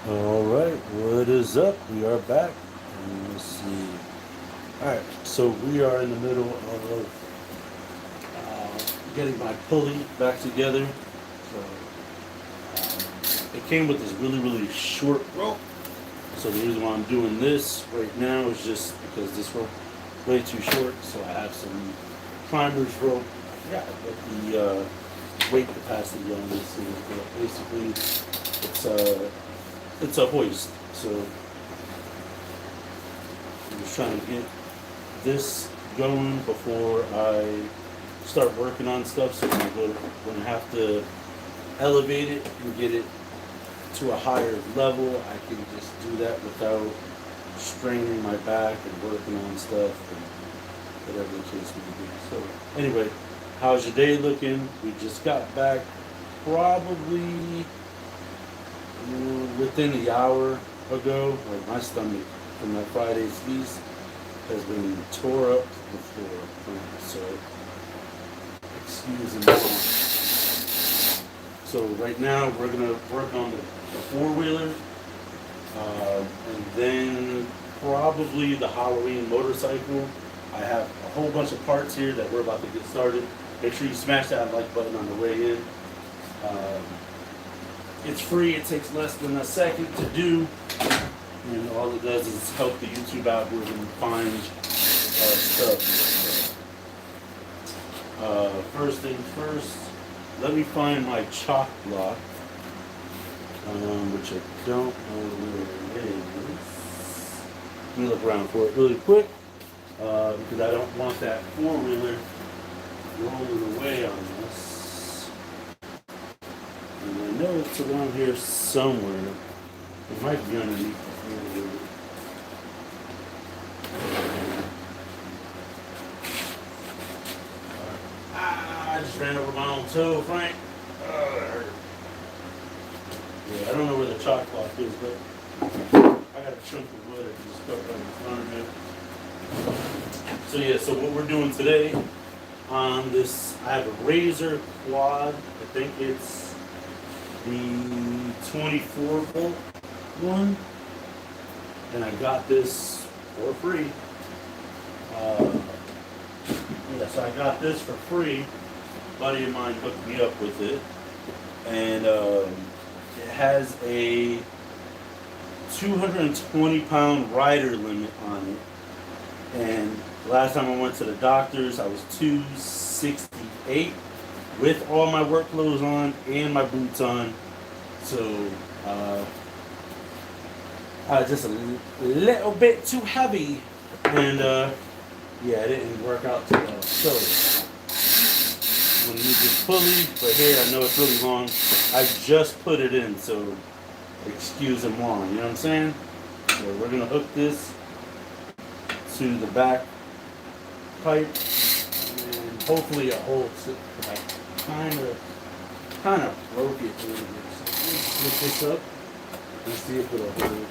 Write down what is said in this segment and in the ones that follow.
All right, what is up? We are back. And let's see. All right, so we are in the middle of getting my pulley back together. It came with this really short rope. So the reason why I'm doing this right now is just because this rope is way too short. So I have some climbers rope. I forgot what the weight capacity on this is, but basically it's a hoist. So I'm just trying to get this going before I start working on stuff. So when I have to elevate it and get it to a higher level, I can just do that without straining my back and working on stuff and whatever the case may be. So anyway, how's your day looking? We just got back probably within the hour ago. Like my stomach from that Friday's feast has been tore up to the floor. So excuse me. So right now we're gonna work on the four-wheeler, and then probably the Halloween motorcycle. I have a whole bunch of parts here that we're about to get started. Make sure you smash that like button on the way in. Um, it's free. It takes less than a second to do, and all it does is help the YouTube algorithm find stuff. First things first, let me find my chalk block, which I don't know where it is. Let me look around for it really quick, because I don't want that four-wheeler rolling away on us. And I know it's around here somewhere. It might be underneath the four-wheeler. I just ran over my own toe, Frank. Oh, that hurt. Yeah, I don't know where the chalk block is, but I got a chunk of wood I can just cut right in front of me. So yeah, so what we're doing today on this, I have a Razor quad. I think it's the 24 volt one, and I got this for free. Yeah, so I got this for free. A buddy of mine hooked me up with it, and it has a 220-pound rider limit on it. And last time I went to the doctors, I was 268 with all my work clothes on and my boots on. So just a little bit too heavy, and yeah, it didn't work out too well. So I'm gonna use this pulley, but here I know it's really long. I just put it in, so excuse them long. You know what I'm saying? So we're gonna hook this to the back pipe, and hopefully it holds it. I kind of broke it a little bit. So let's lift this up and see if it'll hold.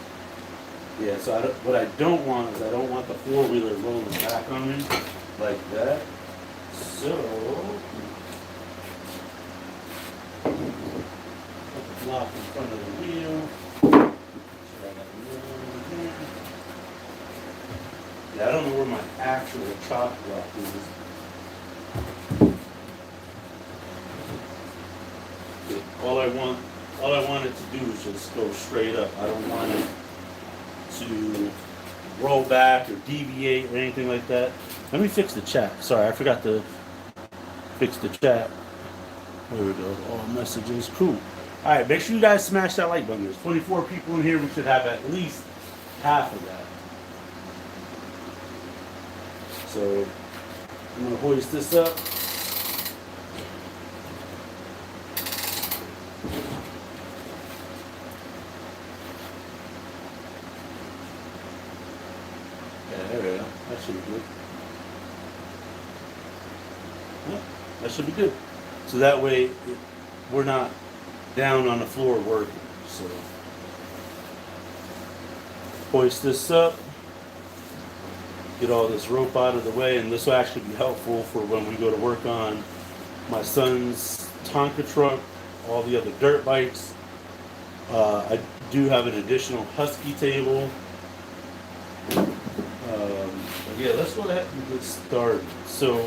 Yeah. So what I don't want is I don't want the four-wheeler rolling back on me like that. So put the block in front of the wheel. Yeah, I don't know where my actual chalk block is. All I want it to do is just go straight up. I don't want it to roll back or deviate or anything like that. Let me fix the chat. Sorry, I forgot to fix the chat. There we go. All messages. Cool. All right, make sure you guys smash that like button. There's 24 people in here. We should have at least half of that. So I'm gonna hoist this up. Yeah, there we go. That should be good. Yeah, that should be good. So that way we're not down on the floor working. So hoist this up. Get all this rope out of the way, and this will actually be helpful for when we go to work on my son's Tonka truck, all the other dirt bikes. I do have an additional husky table. Yeah, let's go ahead and get started. So,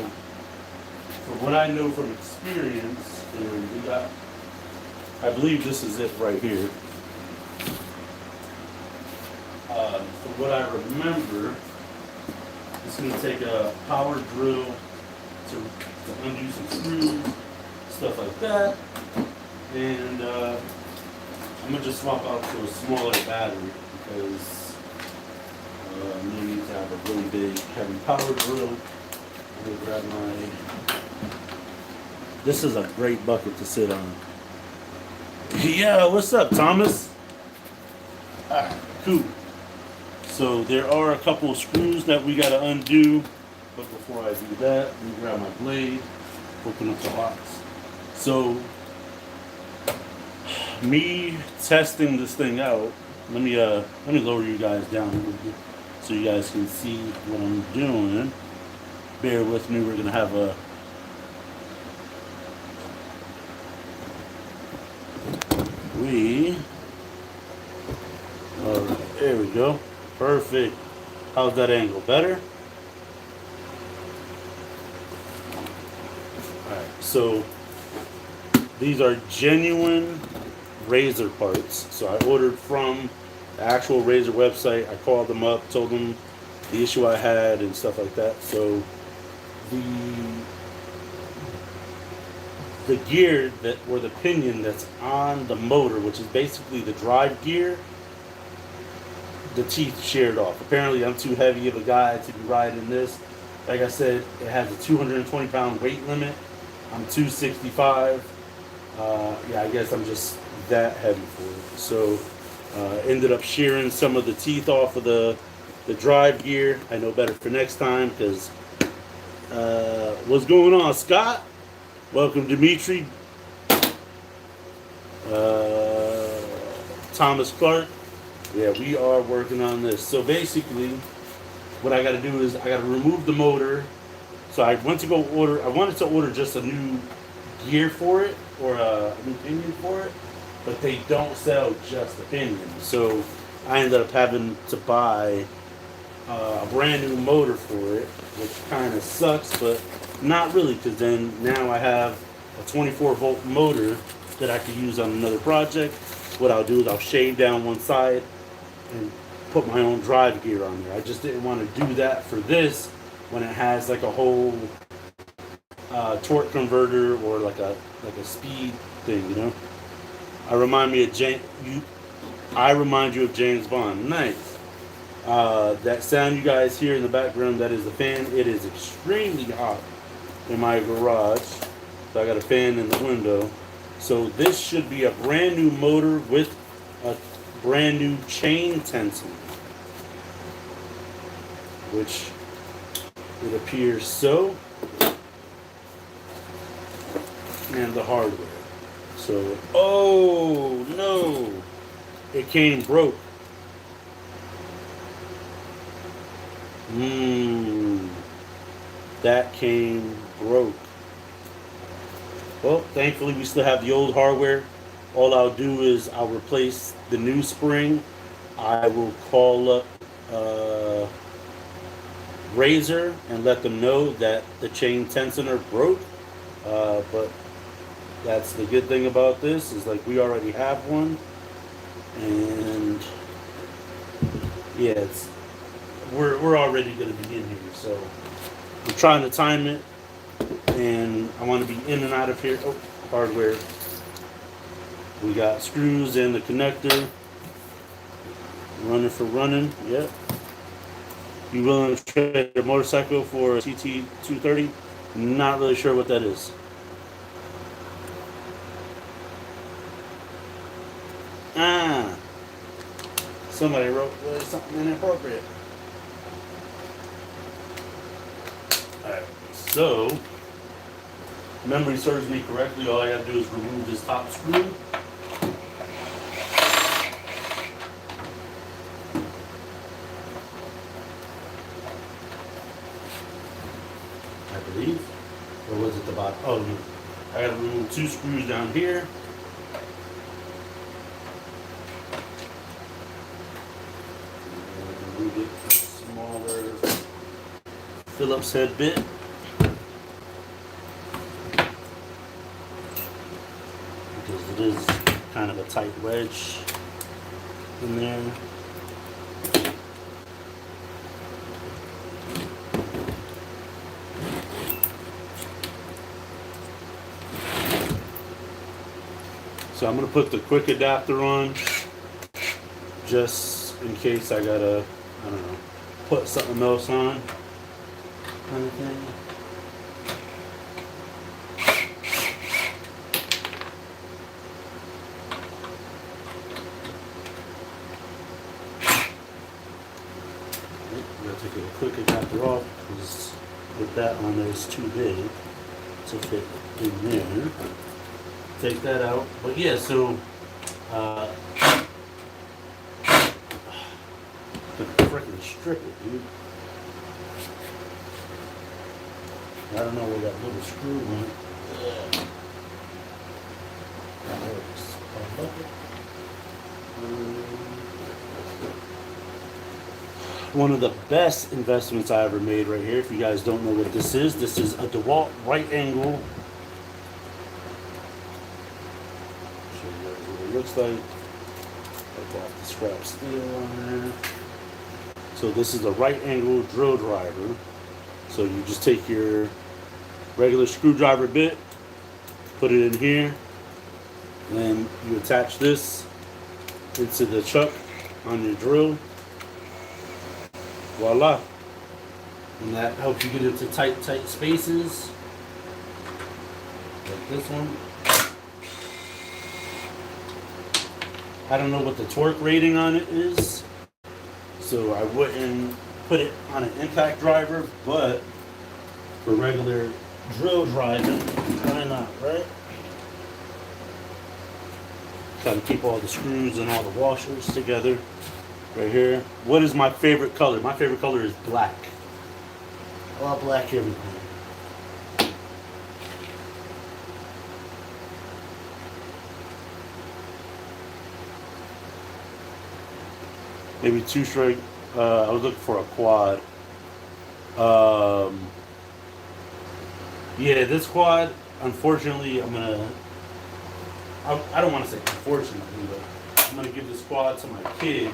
from what I know from experience, and we got, I believe this is it right here. From what I remember, it's going to take a power drill to undo some screws, stuff like that. And I'm going to just swap out to a smaller battery because no need to have a really big, heavy power drill. I'm going to grab my... This is a great bucket to sit on. Yeah, what's up, Thomas? Alright, cool. So there are a couple of screws that we got to undo. But before I do that, let me grab my blade, open up the box. So, me testing this thing out, let me lower you guys down a little bit so you guys can see what I'm doing. Bear with me, we're gonna have a there we go. Perfect. How's that angle? Better? Alright, so these are genuine razor parts. So I ordered from the actual razor website. I called them up, told them the issue I had and stuff like that. So the gear that, or the pinion that's on the motor, which is basically the drive gear, the teeth sheared off. Apparently I'm too heavy of a guy to be riding this. Like I said, it has a 220 pound weight limit. I'm 265. Yeah, I guess I'm just that heavy for it. So ended up shearing some of the teeth off of the drive gear. I know better for next time because what's going on, Scott? Welcome, Dimitri. Thomas Clark. Yeah, we are working on this. So basically, what I got to do is I got to remove the motor. So I went to go order. I wanted to order just a new gear for it or a new pinion for it, but they don't sell just the pinion. So I ended up having to buy a brand new motor for it, which kind of sucks, but not really, because then now I have a 24 volt motor that I could use on another project. What I'll do is I'll shave down one side and put my own drive gear on there. I just didn't want to do that for this when it has like a whole torque converter or like a speed thing, you know. I remind you of James Bond. Nice. That sound you guys hear in the background, that is the fan. It is extremely hot in my garage, so I got a fan in the window. So this should be a brand new motor with a brand new chain tensor, which it appears so, and the hardware. So, oh no, it came broke. That came broke. Well, thankfully we still have the old hardware. All I'll do is I'll replace the new spring. I will call up Razor and let them know that the chain tensioner broke. But that's the good thing about this, is like we already have one. And yeah, we're already going to be in here. So I'm trying to time it, and I want to be in and out of here. Oh, hardware. We got screws and the connector. Running for running. Yep. You willing to trade a motorcycle for a TT 230? Not really sure what that is. Somebody wrote something inappropriate. Alright, so memory serves me correctly, all I gotta do is remove this top screw. I believe. Or was it the bottom? Oh no. I gotta remove two screws down here. get a smaller Phillips head bit. Because it is kind of a tight wedge in there. So I'm going to put the quick adapter on just in case I gotta, I don't know, put something else on kind of thing. I'm going to take a quick adapter off because with that on there is too big to fit in there. Take that out. But yeah, so freaking strip it, dude. I don't know where that little screw went. That works. One of the best investments I ever made right here. If you guys don't know what this is a DeWalt right angle. Show you guys what it looks like. Wipe off the scrap steel on there. So this is a right angle drill driver. So you just take your regular screwdriver bit, put it in here, and then you attach this into the chuck on your drill. Voila. And that helps you get into tight spaces. Like this one. I don't know what the torque rating on it is, so I wouldn't put it on an impact driver, but for regular drill driving, why not, right? Try to keep all the screws and all the washers together right here. What is my favorite color? My favorite color is black. I love black everything. Maybe two strike. I was looking for a quad. Yeah, this quad, unfortunately, I don't want to say unfortunately, but I'm going to give this quad to my kid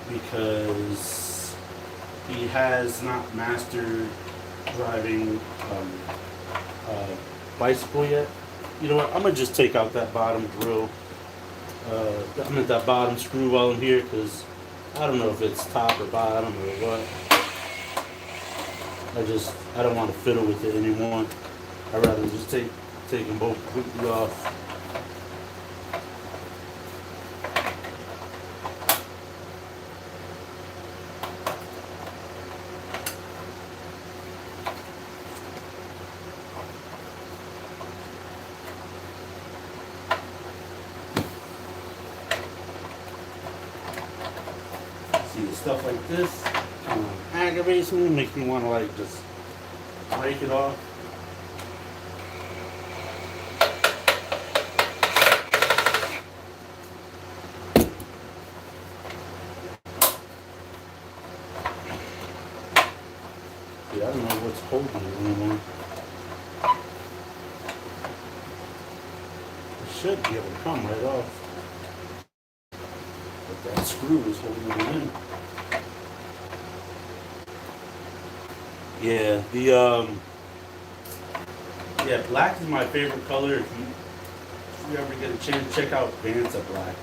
because he has not mastered driving bicycle yet. You know what? I'm going to just take out that bottom drill. I'm at that bottom screw while I'm here because I don't know if it's top or bottom or what. I don't want to fiddle with it anymore. I'd rather just take them both completely off. See, stuff like this aggravates me, makes me want to like just break it off. Yeah, I don't know what's holding it anymore. It should be able to come right off. But that screw is holding it in. Yeah, yeah, black is my favorite color. If you ever get a chance, check out Banta Black.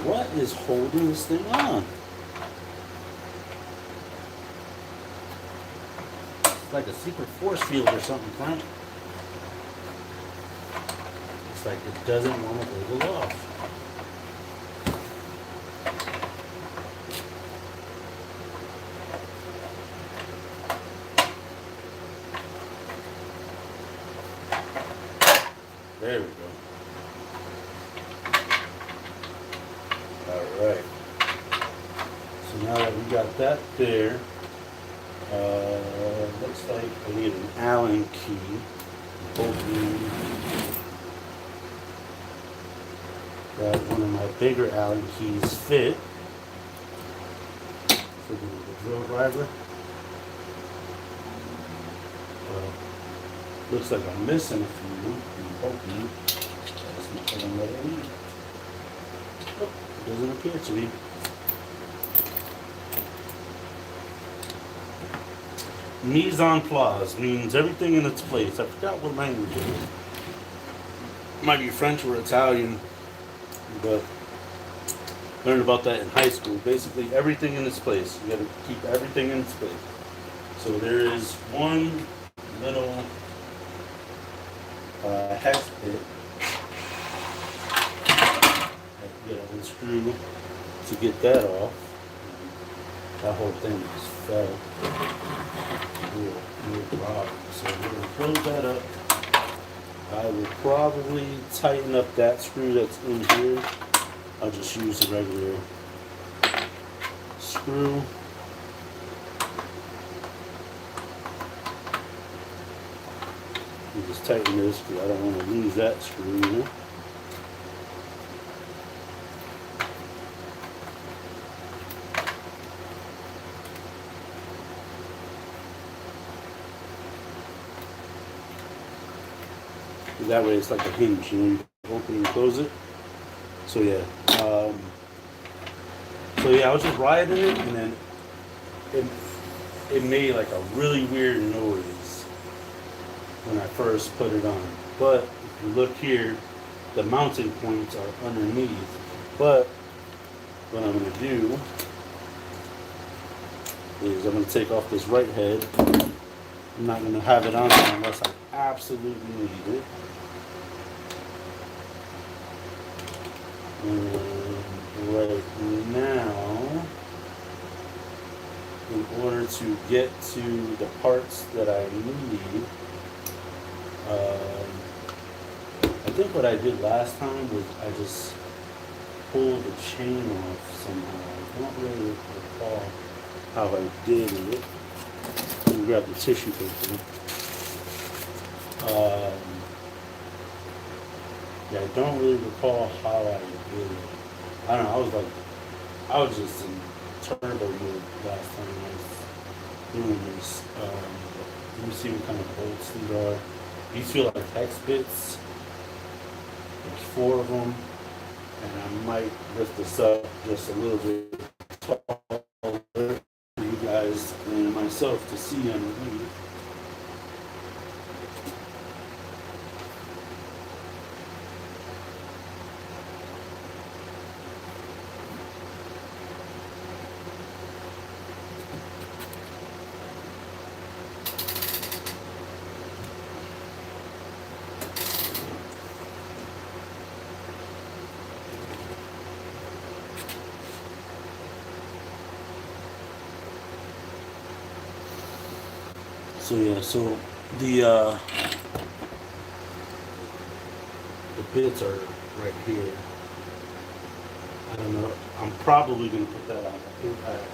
What is holding this thing on? It's like a secret force field or something, Frank. It's like it doesn't want to wiggle off. There we go. All right. So now that we got that there, looks like I need an Allen key. Grab one of my bigger Allen keys fit. for the drill driver. Looks like I'm missing a few. I'm hoping that's not going to let it leave. Oh, it doesn't appear to be. Mise en place means everything in its place. I forgot what language it is. It might be French or Italian, but learned about that in high school. Basically, everything in its place. You got to keep everything in its place. So there is one little hex bit that you gotta unscrew to get that off. That whole thing just fell. No problem. So we're gonna close that up. I will probably tighten up that screw that's in here. I'll just use the regular screw. You just tighten this because I don't want to lose that screw either. That way it's like a hinge, you know, you open and close it. So yeah, I was just riding it, and then it made like a really weird noise when I first put it on. But if you look here, the mounting points are underneath. But what I'm going to do is I'm going to take off this right head. I'm not going to have it on there unless I absolutely need it. And right now, in order to get to the parts that I need, I think what I did last time was I just pulled the chain off somehow. I don't really recall how I did it. Let me grab the tissue paper. Yeah, I don't really recall how I did it. I don't know, I was just in turbo mode last time I was doing this. Let me see what kind of bolts these are. These feel like hex bits. There's 4 of them. And I might lift this up just a little bit taller for you guys and myself to see underneath. So yeah, so the bits are right here. I don't know. I'm probably gonna put that on the impact.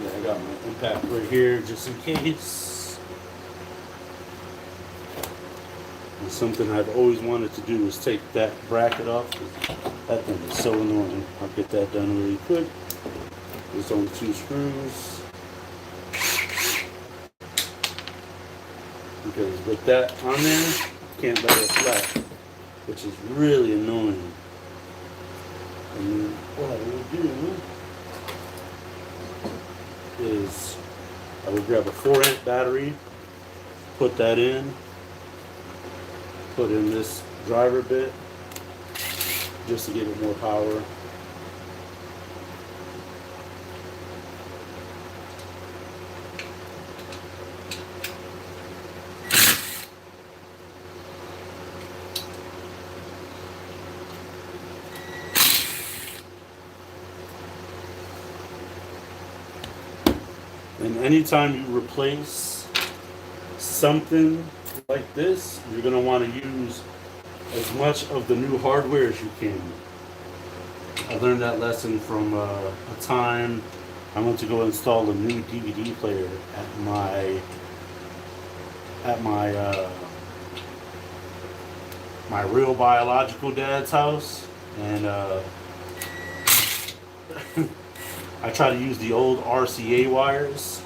Yeah, I got my impact right here just in case. And something I've always wanted to do is take that bracket off. That thing is so annoying. I'll get that done really quick. There's only 2 screws. Because with that on there, you can't let it flat, which is really annoying. And then what I will do is I will grab a 4-amp battery, put that in, put in this driver bit just to give it more power. And anytime you replace something like this, you're going to want to use as much of the new hardware as you can. I learned that lesson from a time I went to go install a new DVD player at my my real biological dad's house, and I try to use the old RCA wires,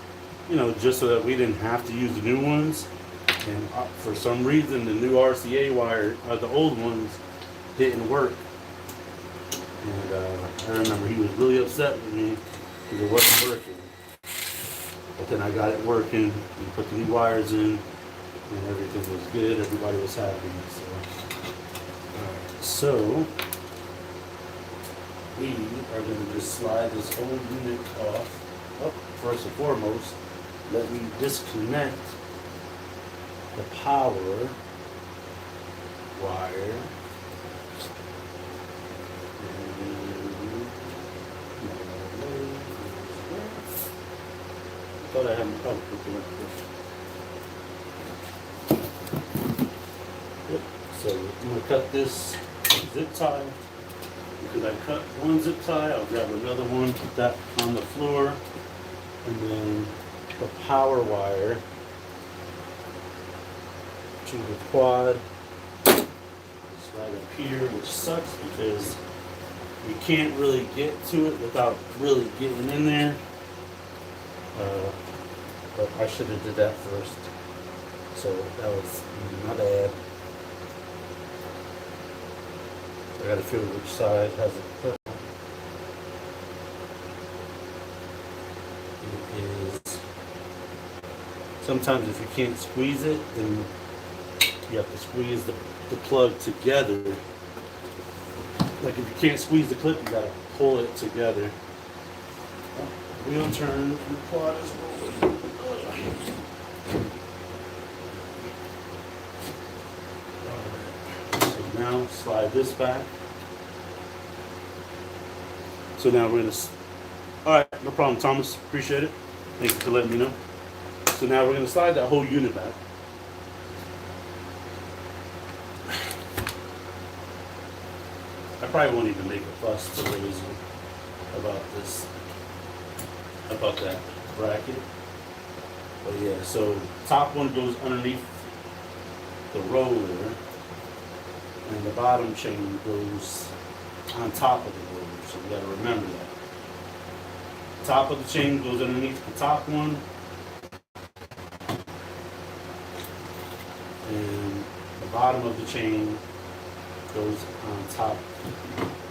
just so that we didn't have to use the new ones. And for some reason, the new RCA wire, the old ones, didn't work. And I remember he was really upset with me because it wasn't working. But then I got it working, and put the new wires in, and everything was good. Everybody was happy. So we are going to just slide this whole unit off. Oh, first and foremost, let me disconnect the power wire. I thought I had my power Yep. So I'm going to cut this zip tie. Because I cut one zip tie, I'll grab another one, put that on the floor, and then the power wire to the quad. It's right up here, which sucks because you can't really get to it without really getting in there. But I should have did that first. So that was my bad. I gotta figure which side has it put. It is. Sometimes if you can't squeeze it, then you have to squeeze the plug together. Like if you can't squeeze the clip, you gotta pull it together. Wheel turn, the quad is rolling. So now slide this back. So now we're gonna. All right, no problem, Thomas. Appreciate it. Thank you for letting me know. So now we're gonna slide that whole unit back. I probably won't even make a fuss to raise about this. About that bracket. But yeah, so top one goes underneath the roller and the bottom chain goes on top of the roller. So you gotta remember that. Top of the chain goes underneath the top one. And the bottom of the chain goes on top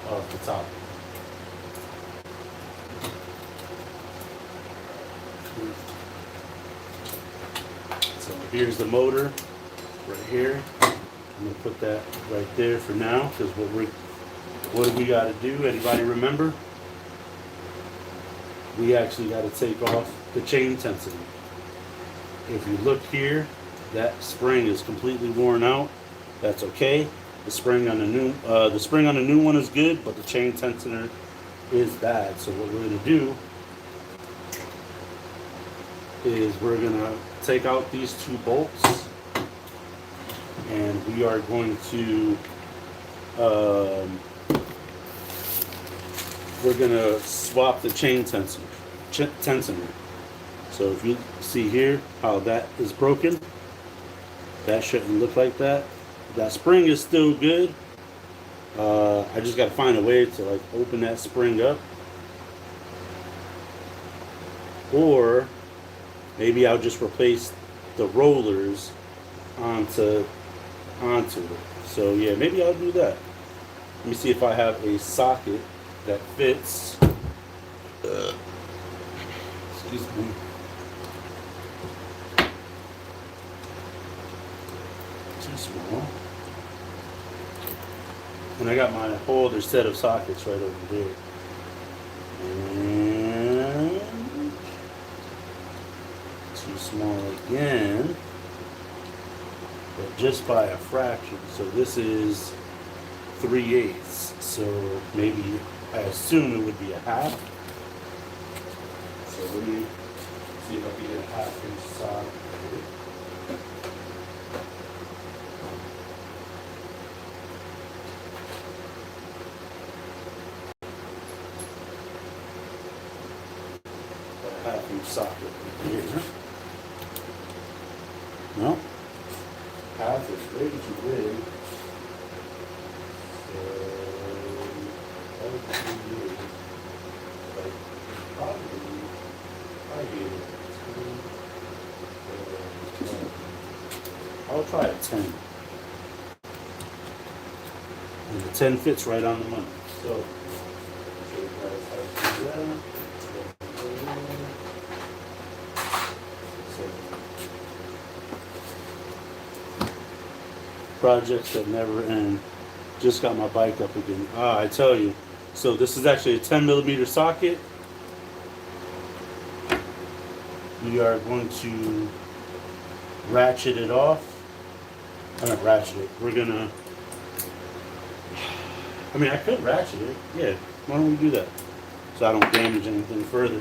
of the top. So here's the motor right here. I'm gonna put that right there for now because what do we got to do? Anybody remember? We actually got to take off the chain tensioner. If you look here, that spring is completely worn out. That's okay. The spring on the new one is good, but the chain tensioner is bad. So what we're gonna do is we're gonna take out these two bolts and we are going to we're gonna swap the chain tensioner. So if you see here how that is broken, that shouldn't look like that. That spring is still good. I just got to find a way to like open that spring up, or maybe I'll just replace the rollers onto it. So yeah, maybe I'll do that. Let me see if I have a socket that fits. Excuse me. Too small. And I got my whole other set of sockets right over there. And too small again. But just by a fraction. So this is 3/8. So maybe, I assume it would be a half. So let me see if I can get a 1/2 inch socket. Socket here. No, half is way too big. That would be weird. Like, probably, I get it. I'll try a 10. And the 10 fits right on the money. So, show you guys how to do that. So, projects that never end. Just got my bike up again. I tell you. So this is actually a 10 millimeter socket. We are going to ratchet it off. I'm not ratchet it. We're gonna. I mean, I could ratchet it. Yeah. Why don't we do that? So I don't damage anything further.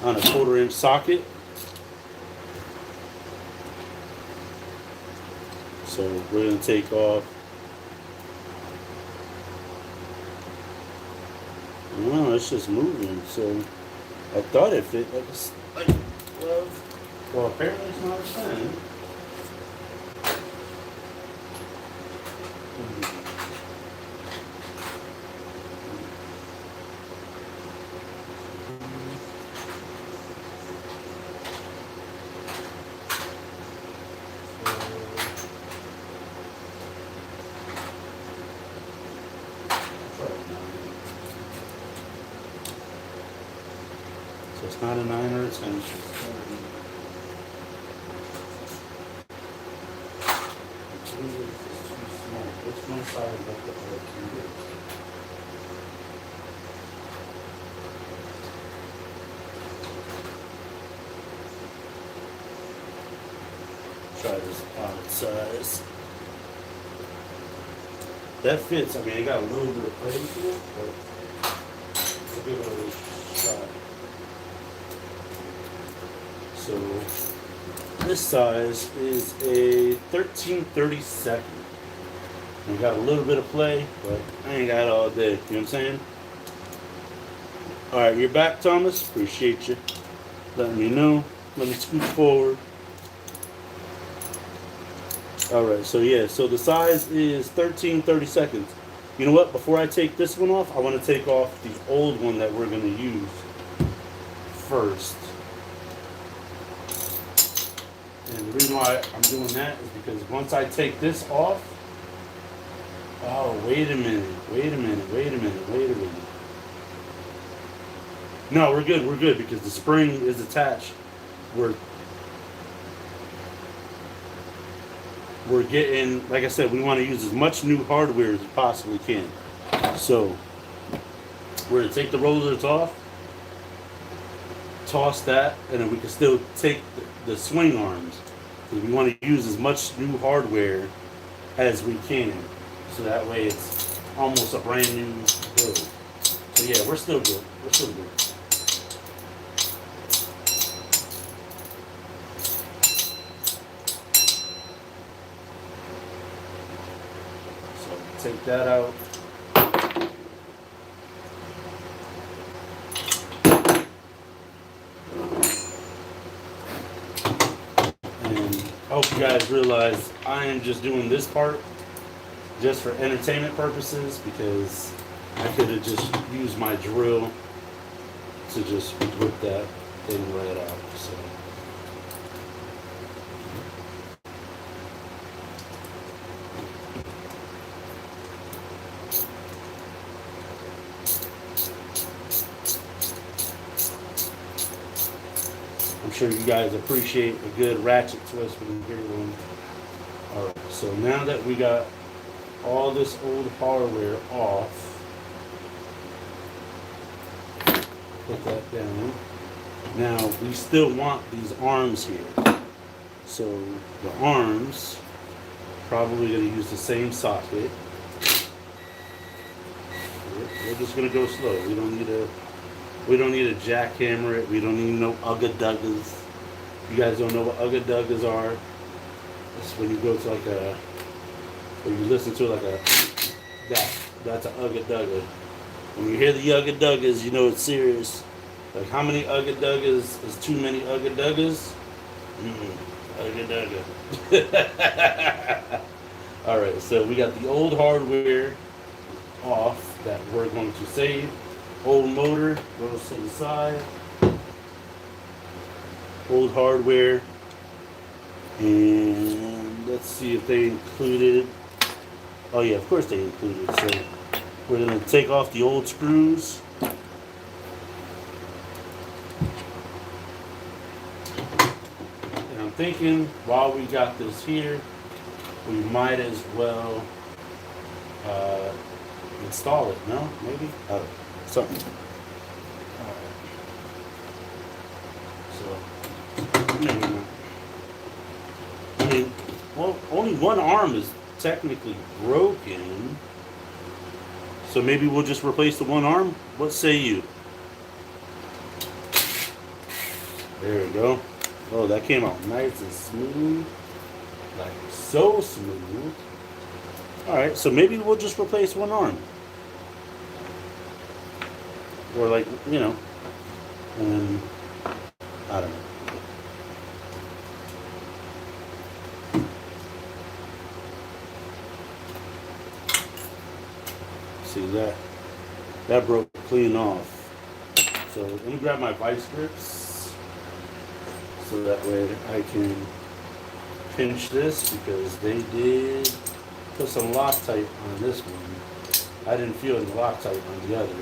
On a 1/4 inch socket. So we're going to take off. No, it's just moving. So I thought it fit like 12. Well, apparently it's not a 10. So it's not a 9 or a 10. Which one side is up the other two? Try this odd size. That fits. I mean, it got a little bit of play to it, but we'll give it a shot. So this size is a 13/32. We got a little bit of play, but I ain't got it all day. You know what I'm saying? All right, you're back, Thomas. Appreciate you letting me know. Let me scoot forward. All right, so yeah, so the size is 13/32. You know what? Before I take this one off, I want to take off the old one that we're going to use first. And the reason why I'm doing that is because once I take this off, oh, wait a minute. No, we're good because the spring is attached. We're getting, like I said, we want to use as much new hardware as we possibly can. So we're going to take the rollers off, toss that, and then we can still take the swing arms. Because we want to use as much new hardware as we can. So that way it's almost a brand new build. So yeah, we're still good. Take that out. And I hope you guys realize I am just doing this part just for entertainment purposes because I could have just used my drill to just rip that thing right out. So. I'm sure you guys appreciate a good ratchet twist when you hear one. Alright, so now that we got all this old hardware off, put that down. Now we still want these arms here. So the arms, probably going to use the same socket. We're just going to go slow. We don't need a jackhammer it. We don't need no ugga-duggas. You guys don't know what ugga-duggas are. It's when you go to like a, or you listen to like a, that's an ugga-dugga. When you hear the ugga-duggas, you know it's serious. Like how many Ugga Duggas is too many Ugga Duggas? Ugga Dugga. All right, so we got the old hardware off that we're going to save. Old motor goes to the side. Old hardware. And let's see if they included. Oh yeah, of course they included. So we're going to take off the old screws. And I'm thinking while we got this here, we might as well install it. No? Maybe? Something. So, maybe not. I mean, well, only one arm is technically broken. So maybe we'll just replace the one arm? What say you? There we go. Oh, that came out nice and smooth. Like, so smooth. Alright, so maybe we'll just replace one arm. Or like, you know, and I don't know. See that broke clean off. So let me grab my vice grips so that way I can pinch this, because they did put some Loctite on this one. I didn't feel any Loctite on the other.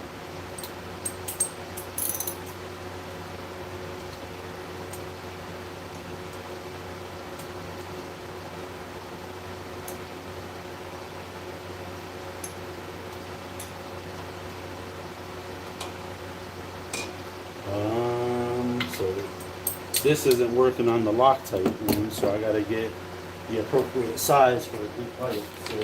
So this isn't working on the Loctite one, so I gotta get the appropriate size for the pipe. So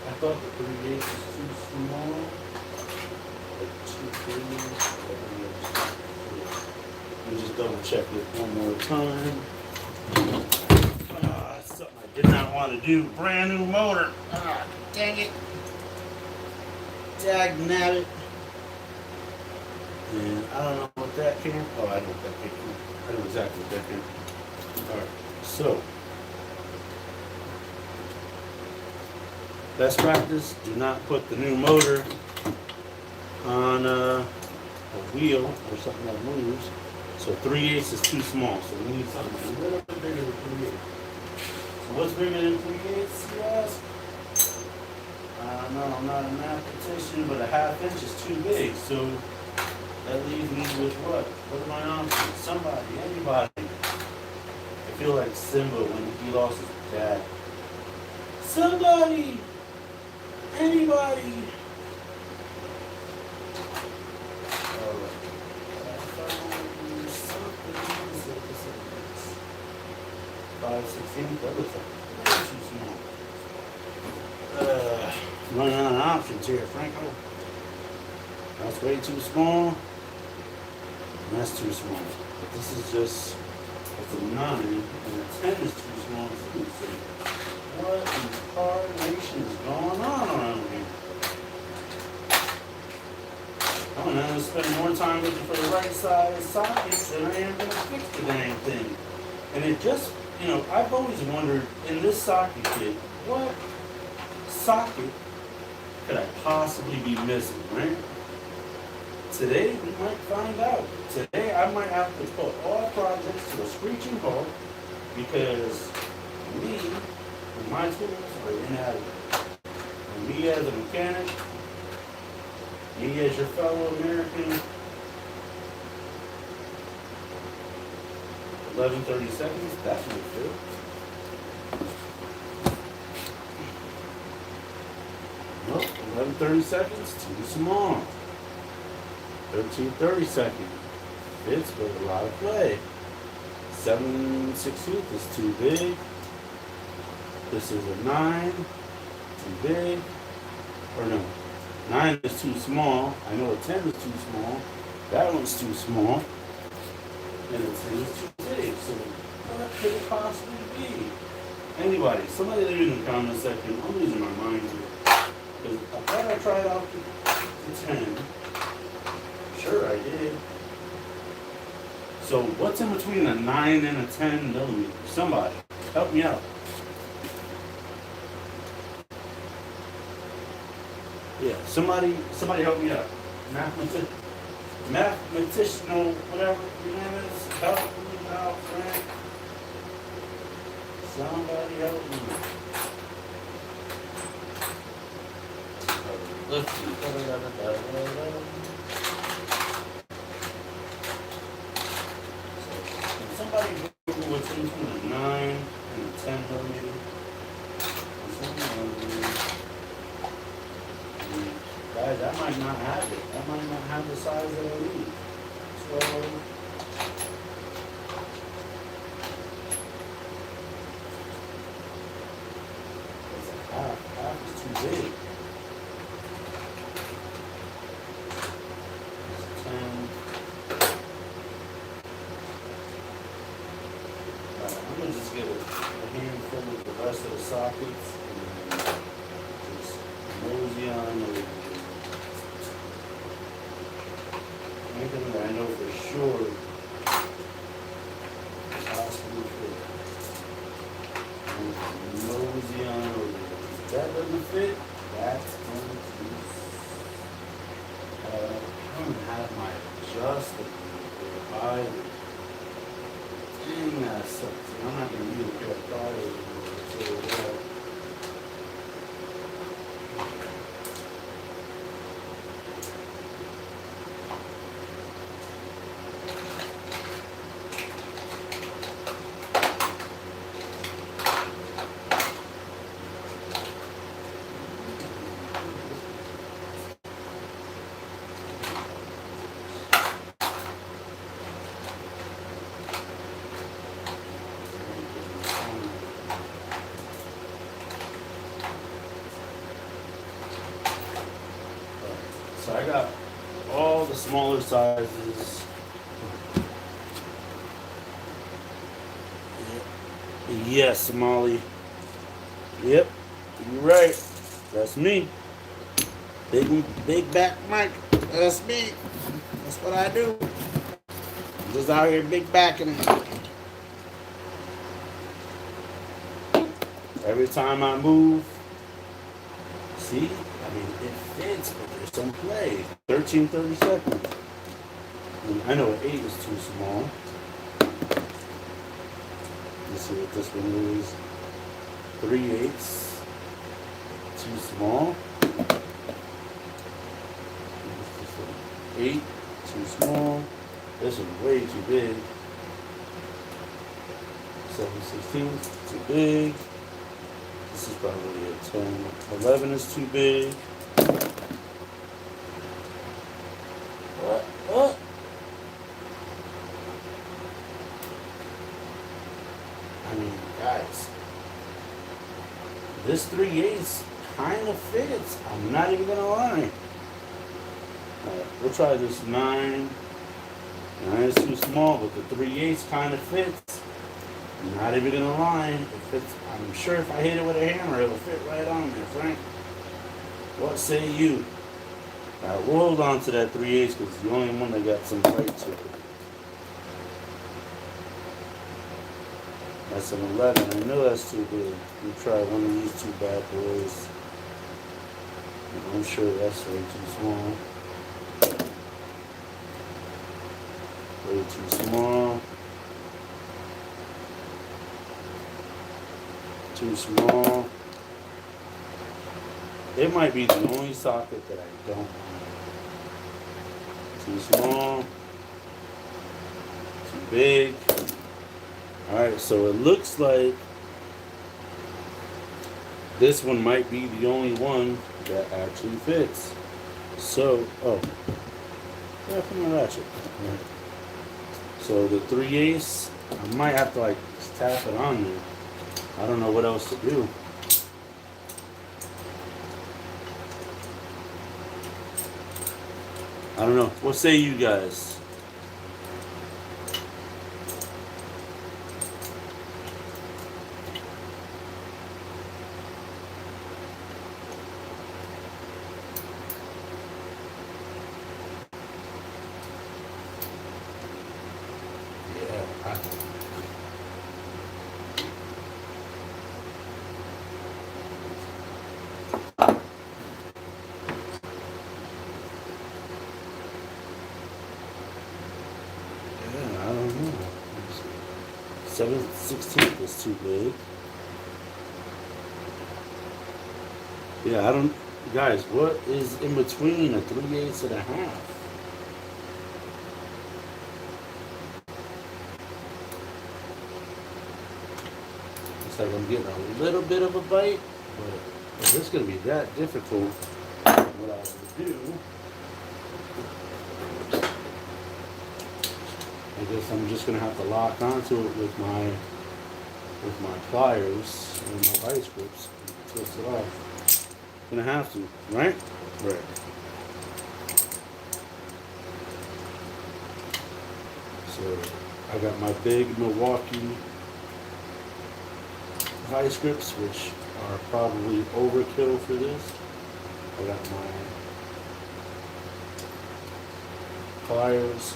I thought the 3/8 was too small. Like 2/3. Let me just double check it one more time. That's something I did not want to do. Brand new motor. Dang it. Dagnabbit. And I don't know what that came. Oh, I know what that came from. I know exactly what that came from. Alright, so. Best practice, do not put the new motor on a wheel or something that moves. So 3/8 is too small, so we need something a little bit bigger than 3/8. So what's bigger than 3/8, you ask? No, I'm not a mathematician, but a 1/2 inch is too big. So that leaves me with what? What are my options? Somebody, anybody. I feel like Simba when he lost his dad. Somebody! Anybody? Five, 16. That looks like way too small. Running out of options here, Franco. That's way too small. And that's too small. But this is just, it's a 9, and a 10 is too small too. So what in the carnation is going on around here? I'm gonna spend more time looking for the right size sockets than I am gonna fix the dang thing. And it just, you know, I've always wondered in this socket kit, what socket could I possibly be missing, right? Today we might find out. Today I might have to put all projects to a screeching halt because me and my tools are inadequate. And me as a mechanic, me as your fellow American, 11:30 seconds, that's no good. 11:30 seconds, too small. 13:30 seconds, fits but a lot of play. 7/16 is too big. This is a 9, too big. Or no, 9 is too small. I know a 10 is too small. That one's too small. And a 10 is too big. So what could it possibly be? Anybody, somebody leave in the comment section. I'm losing my mind here. Because I thought I tried out the 10. Sure I did. So what's in between a 9 and a 10 millimeter? Somebody, help me out. Yeah, somebody help me out. Mathematician, whatever your name is, help me out, friend. Somebody help me. Let's see. Somebody Google what's in between a 9 and a 10 millimeter. Guys, that might not have it. That might not have the size that I need. 12. It's a half. Half is too big. It's 10. I'm going to just get a handful of the rest of the sockets and just mosey on over. Anything that I know for sure possibly fit. Mosey on over. If that doesn't fit, that's going to I don't have my adjustable divider. Dang, that sucks. I'm not going to use a pair of pliers anymore. So I got all the smaller sizes. Yes, Molly. Yep, you're right. That's me. Big back Mike. That's me. That's what I do. I'm just out here big backing. Every time I move, see? I mean, it fits, but there's some play. 13:30 seconds. I know an 8 is too small. Let's see what this one is. 3/8. Too small. 8, too small. This is way too big. 7/16, too big. This is probably a 10. 11 is too big. What? I mean, guys, this 3/8 kind of fits. I'm not even gonna lie. We'll try this 9. 9 is too small, but the 3/8 kind of fits. I'm not even gonna lie. It fits. I'm sure if I hit it with a hammer, it'll fit right on there, Frank. What say you? We'll hold on to that 3/8 because it's the only one that got some bite to it. That's an 11. I know that's too big. We try one of these two bad boys. I'm sure that's way too small. Way too small. Too small. It might be the only socket that I don't want. Too small. Too big. Alright, so it looks like this one might be the only one that actually fits. So, oh, yeah, from the ratchet. Right. So the 3/8, I might have to like tap it on there. I don't know what else to do. I don't know. What say you guys? Yeah. I don't know. 7/16 is too big. Yeah, I don't. Guys, what is in between a 3/8 and a half? It's like I'm getting a little bit of a bite, but if it's going to be that difficult, what I would do, I guess I'm just going to have to lock onto it with my pliers and my vice grips and twist it off. Gonna have to, right? Right. So I got my big Milwaukee vice grips, which are probably overkill for this. I got my pliers.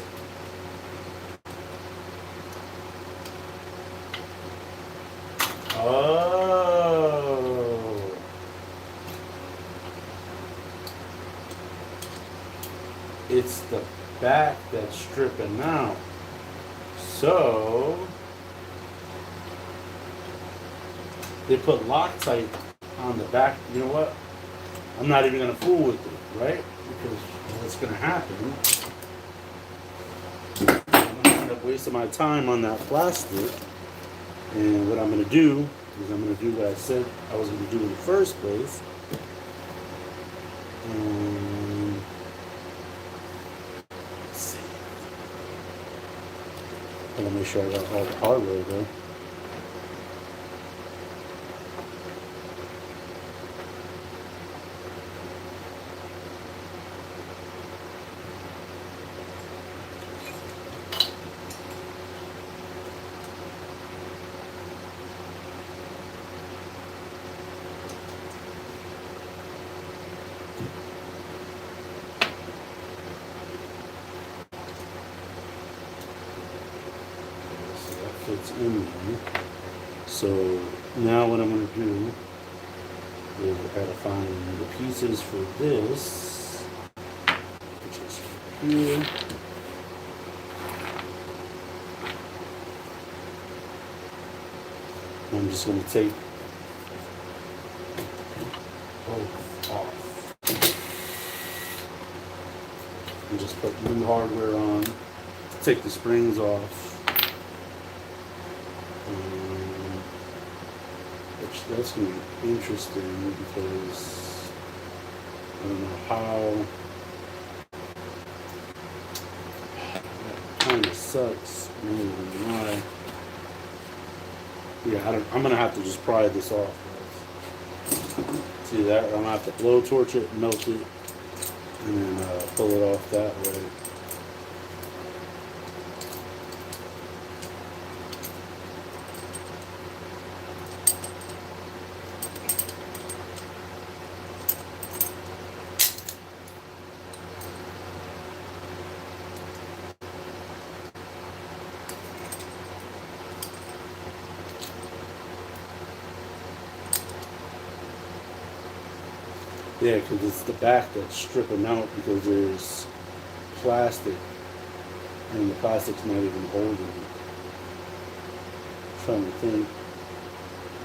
Oh. It's the back that's stripping out. So they put Loctite on the back. You know what? I'm not even gonna fool with it, right? Because what's gonna happen, I'm gonna end up wasting my time on that plastic. And what I'm gonna do is I'm gonna do what I said I was gonna do in the first place. And let's see. I gotta make sure I got all the hardware there. Fits in there. So now what I'm going to do is I gotta find the pieces for this, which is here. I'm just going to take both off and just put new hardware on, take the springs off. Which that's going to be interesting because I don't know how. That kind of sucks. I don't even know why. Yeah, I'm going to have to just pry this off. See that? I'm going to have to blow torch it, melt it, and then pull it off that way. Yeah, because it's the back that's stripping out because there's plastic and the plastic's not even holding it. I'm trying to think.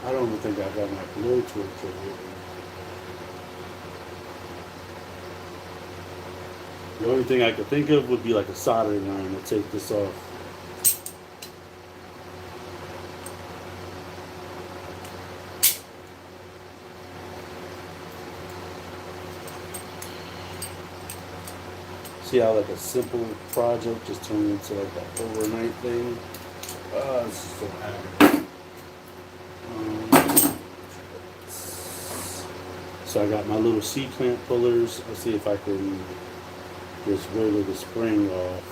I don't even think I got my blow torch over here. The only thing I could think of would be like a soldering iron to take this off. See how like a simple project just turned into like that overnight thing. This is so aggravating. So I got my little seed plant pullers. I'll see if I can just wiggle the spring off.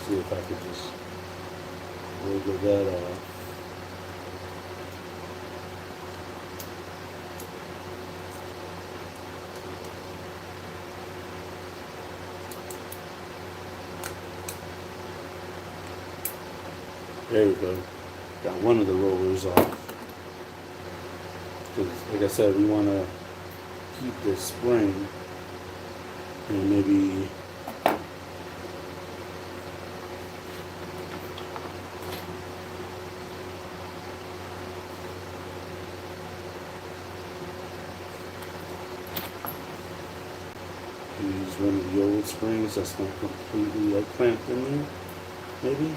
See if I could just wiggle that off. There we go. Got one of the rollers off. Because, like I said, we want to keep this spring and maybe use one of the old springs that's not completely like clamped in there, maybe.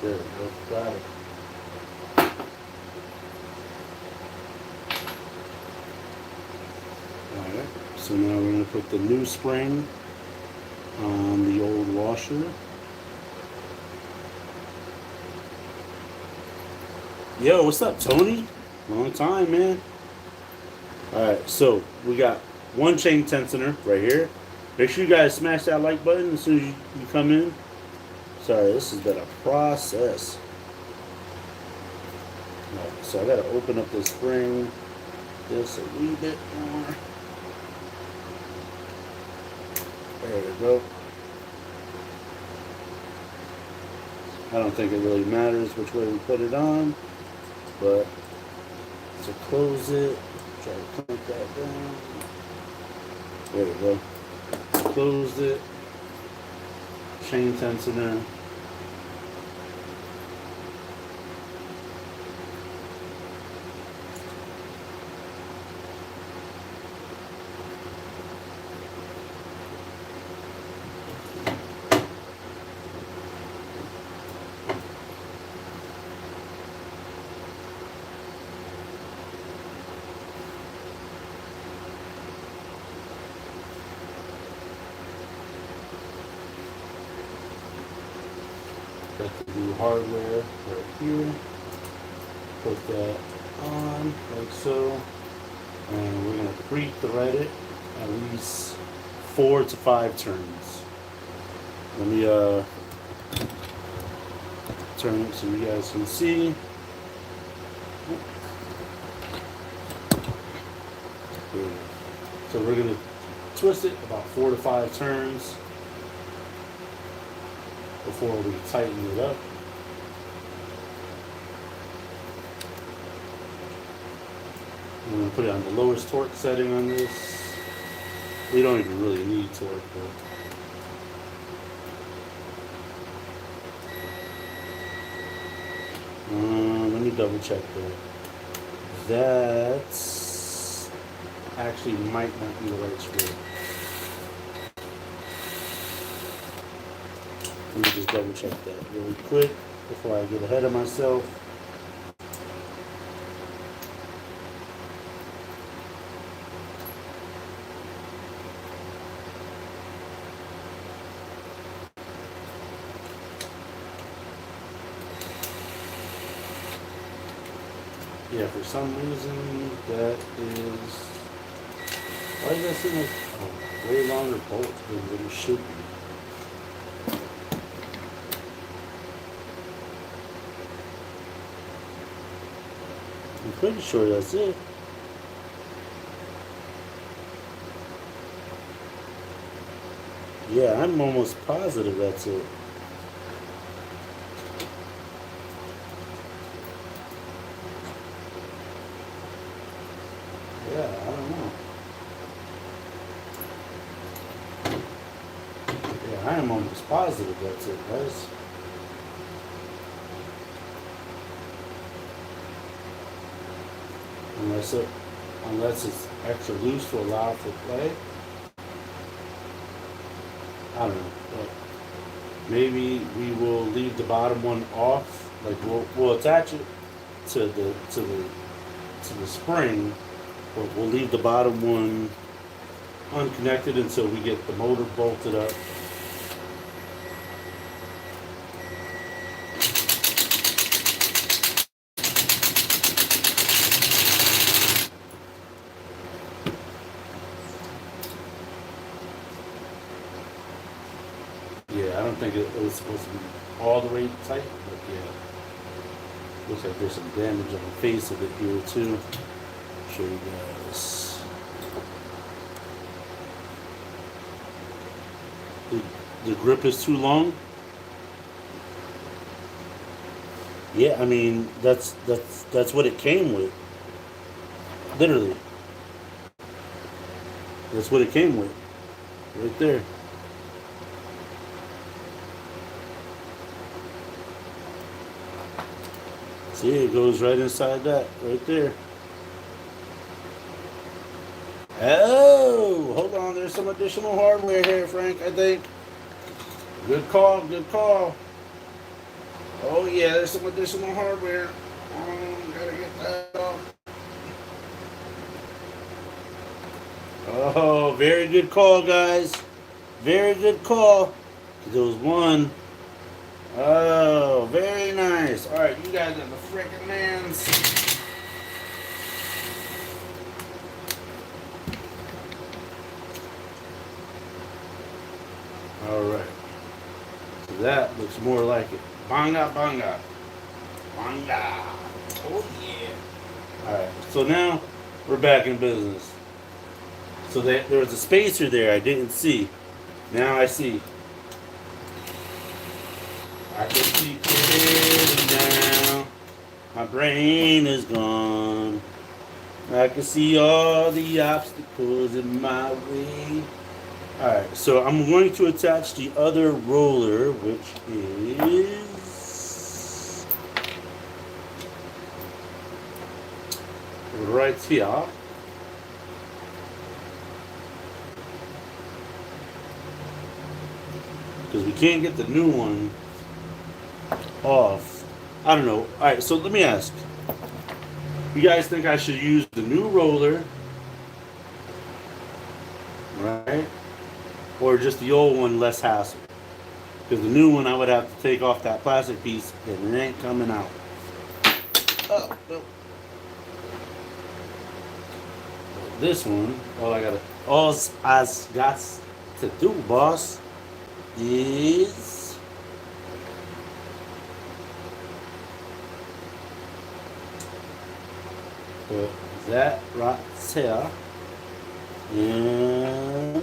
There we go, got it. Alright, so now we're going to put the new spring on the old washer. Yo, what's up, Tony? Long time, man. Alright, so we got one chain tensioner right here. Make sure you guys smash that like button as soon as you come in. Sorry, this has been a process. Right, so I gotta open up this spring just a wee bit more. There we go. I don't think it really matters which way we put it on, but to close it, try to clamp that down. There we go. Closed it. Chain tensioner. Got the new hardware right here. Put that on like so. And we're going to pre-thread it at least 4 to 5 turns. Let me turn it so you guys can see. So we're going to twist it about 4 to 5 turns before we tighten it up. I'm going to put it on the lowest torque setting on this. We don't even really need torque, but let me double check that. That's actually might not be the right screw. Let me just double check that really quick before I get ahead of myself. Yeah, for some reason that is. Why does that seem like a way longer bolt than what it should be? I'm pretty sure that's it. Yeah, I'm almost positive that's it. I am almost positive that's it, guys. Unless it's extra loose to allow for play. I don't know. But maybe we will leave the bottom one off. Like we'll attach it to the spring, but we'll leave the bottom one unconnected until we get the motor bolted up. Yeah, I don't think it was supposed to be all the way tight, but yeah. Looks like there's some damage on the face of it here too. Show you guys. The grip is too long. Yeah, I mean that's what it came with. Literally. That's what it came with. Right there. See, it goes right inside that, right there. Oh, hold on, there's some additional hardware here, Frank, I think. Good call, good call. Oh yeah, there's some additional hardware. Oh, gotta get that off. Oh, very good call, guys. Very good call. There was one. Oh, very nice. All right, you guys are the freaking mans. All right. So that looks more like it. Banga, banga. Banga. Oh, yeah. All right. So now we're back in business. So there was a spacer there I didn't see. Now I see. I can see clearly now. My brain is gone. I can see all the obstacles in my way. Alright, so I'm going to attach the other roller, which is right here. Because we can't get the new one off. I don't know. Alright, so let me ask. You guys think I should use the new roller? Right? Or just the old one, less hassle? Because the new one I would have to take off that plastic piece and it ain't coming out. Oh, no. This one, all I got to do, boss, is put that right here, and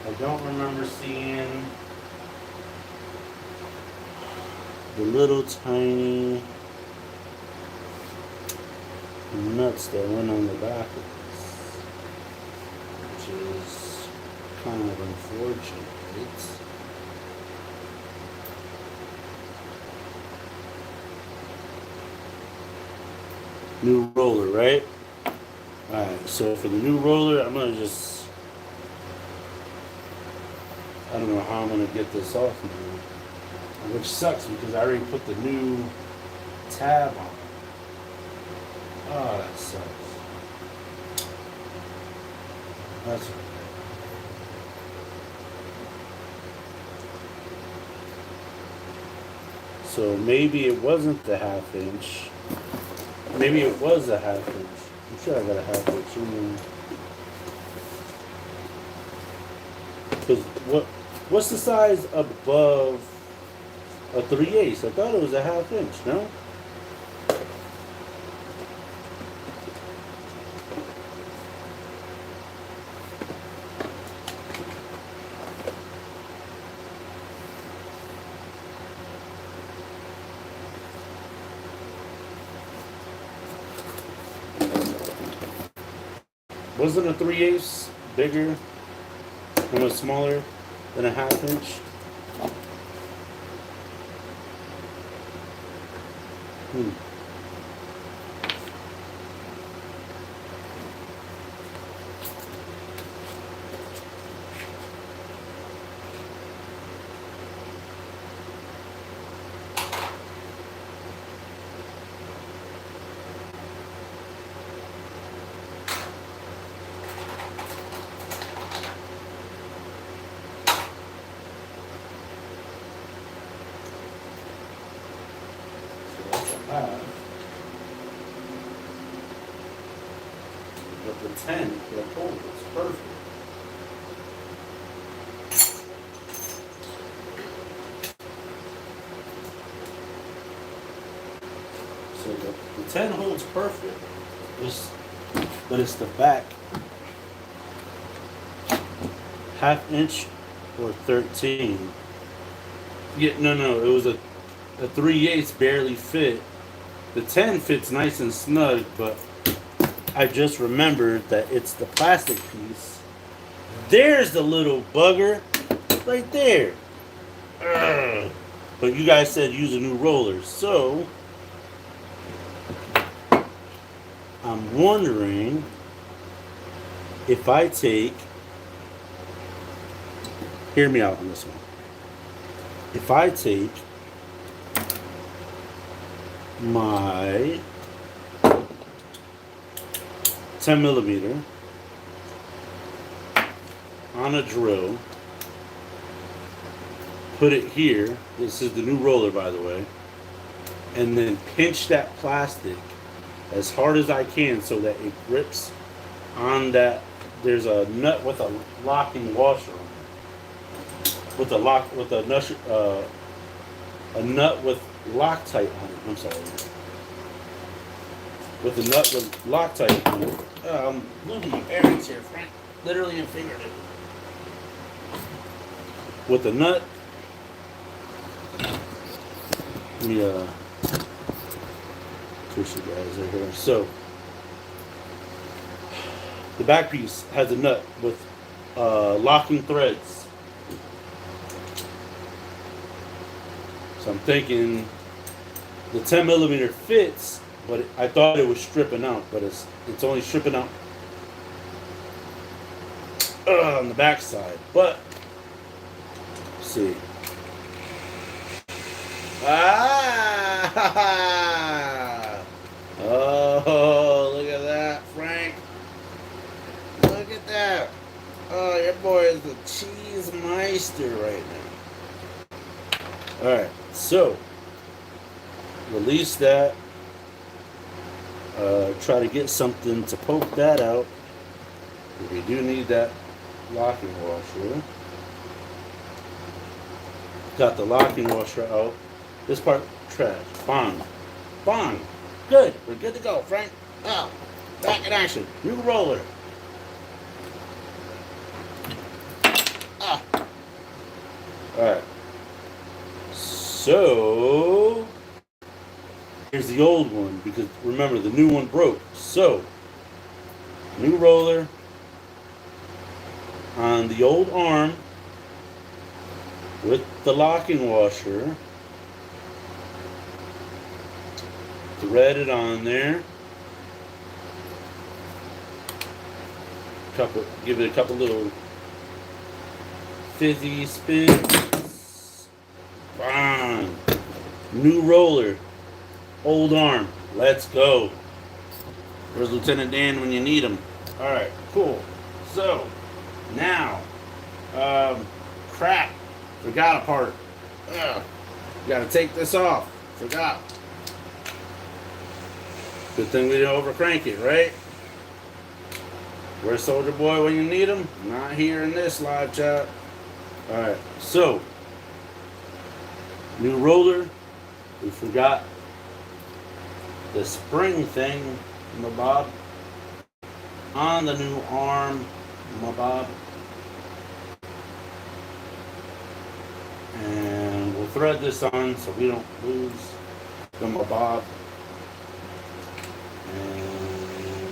I don't remember seeing the little tiny nuts that went on the back of this, which is kind of unfortunate. New roller, right? Alright, so for the new roller, I'm gonna just, I don't know how I'm gonna get this off now, which sucks because I already put the new tab on. Oh, that sucks. That's right. So maybe it wasn't the half inch. Maybe it was a half inch. I'm sure I got a half inch in there. Because what's the size above a 3/8? I thought it was a half inch, no? Wasn't a 3/8 bigger and was smaller than a 1/2 inch? But the 10, the hole is perfect. So the 10 holds perfect. But it's the back 1/2 inch or 13. Yeah, no, it was a 3/8 barely fit. The 10 fits nice and snug, but I just remembered that it's the plastic piece. There's the little bugger right there. Ugh. But you guys said use a new roller, so I'm wondering if I take, hear me out on this one. If I take my 10 millimeter on a drill, put it here, this is the new roller by the way, and then pinch that plastic as hard as I can so that it grips on that. There's a nut with a locking washer on it. With a nut with Loctite on it. I'm sorry. With a nut with Loctite on it. I'm losing my bearings here, Frank. Literally and figuratively. With a nut. Let me push you guys right here. So the back piece has a nut with locking threads. So I'm thinking the 10 millimeter fits, but I thought it was stripping out, but it's only stripping out on the back side. But let's see. Oh, look at that, Frank. Look at that. Oh, your boy is the cheese meister right now. Alright, so release that. Try to get something to poke that out. We do need that locking washer. Got the locking washer out. This part, trash. Bong. Bong. Good. We're good to go, Frank. Now, back in action. New roller. Alright. So, here's the old one, because remember, the new one broke. So, new roller on the old arm with the locking washer. Thread it on there. Give it a couple little fizzy spins. Bang. New roller. Old arm. Let's go. Where's Lieutenant Dan when you need him? Alright, cool. So, now, crap. Forgot a part. Gotta take this off. Forgot. Good thing we didn't overcrank it, right? Where's Soldier Boy when you need him? Not here in this live chat. Alright, so new roller. We forgot the spring thing, my bob, on the new arm, my bob. And we'll thread this on so we don't lose the my bob. And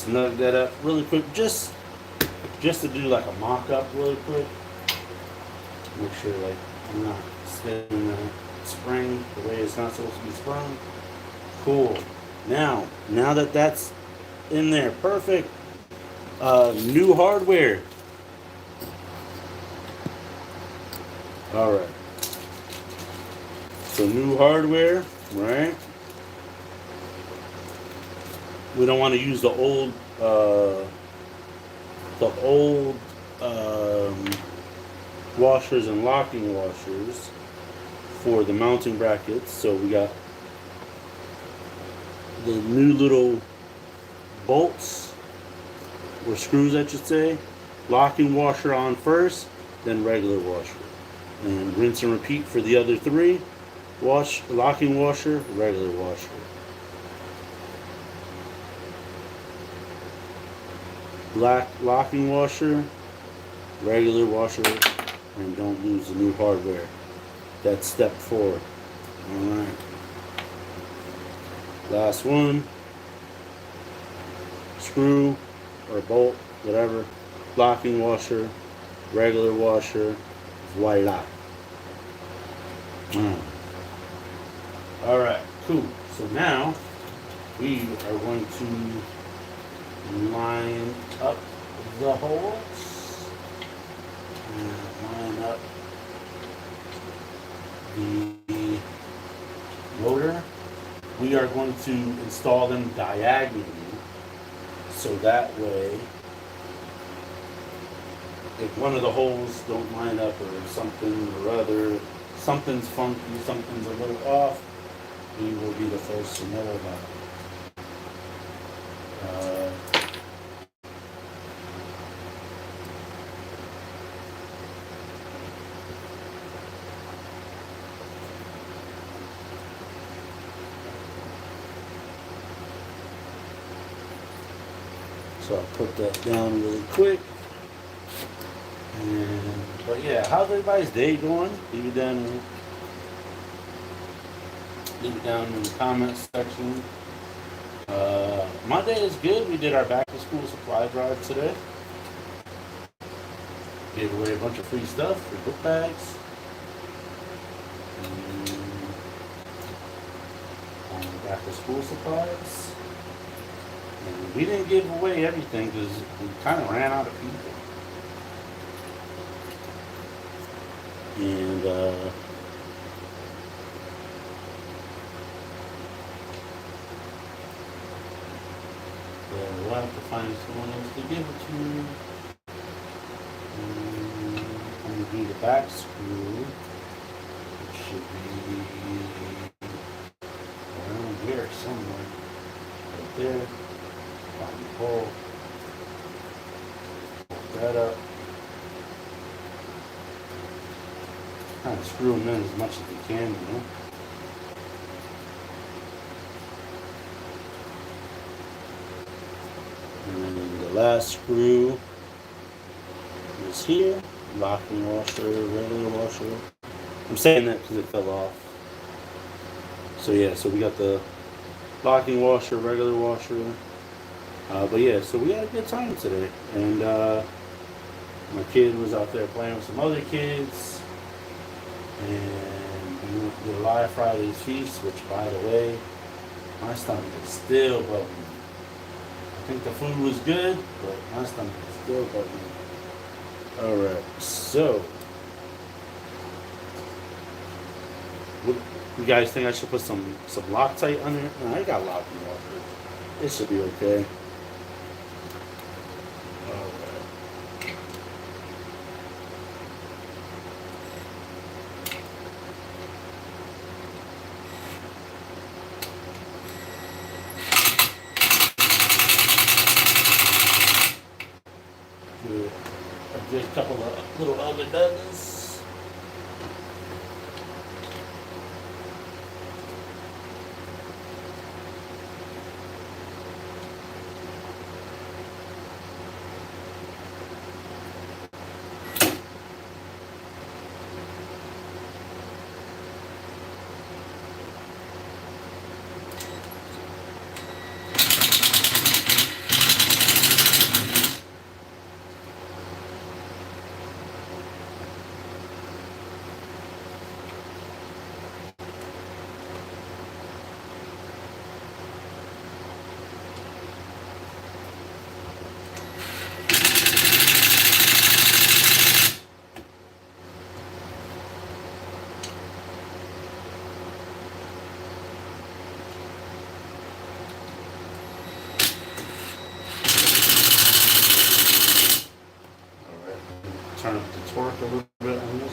snug that up really quick, just to do like a mock-up really quick. Make sure like I'm not spinning the spring the way it's not supposed to be sprung. Cool. Now that that's in there, perfect. New hardware. All right. So new hardware, right? We don't want to use the old washers and locking washers for the mounting brackets. So we got the new little bolts or screws, I should say. Locking washer on first, then regular washer, and rinse and repeat for the other three. Locking washer, regular washer. Locking washer, regular washer, and don't lose the new hardware. That's step 4. Alright. Last one. Screw or bolt, whatever. Locking washer, regular washer, voila. Alright, cool. So now we are going to line up the holes and line up the motor. We are going to install them diagonally, so that way if one of the holes don't line up or something or other, something's funky, something's a little off, we will be the first to know about it. So I'll put that down really quick. But yeah, how's everybody's day going? Leave it down in the comments section. My day is good. We did our back to school supply drive today. Gave away a bunch of free stuff for book bags. On back to school supplies. And we didn't give away everything because we kind of ran out of people. And we'll have to find someone else to give it to. I'm going to do the back screw. It should be around here somewhere. Right there. Find the hole. Pull that up. Kind of screw them in as much as you can, you know. And then the last screw is here. Locking washer, regular washer. I'm saying that because it fell off. So yeah, so we got the locking washer, regular washer. But yeah, so we had a good time today. And my kid was out there playing with some other kids. And we went to the Live Friday's feast, which, by the way, my stomach is still bugging me. I think the food was good, but my stomach is still bugging me. Alright, so what, you guys think I should put some Loctite on there? No, I got locking water. It should be okay. A couple of little other does. little bit on this.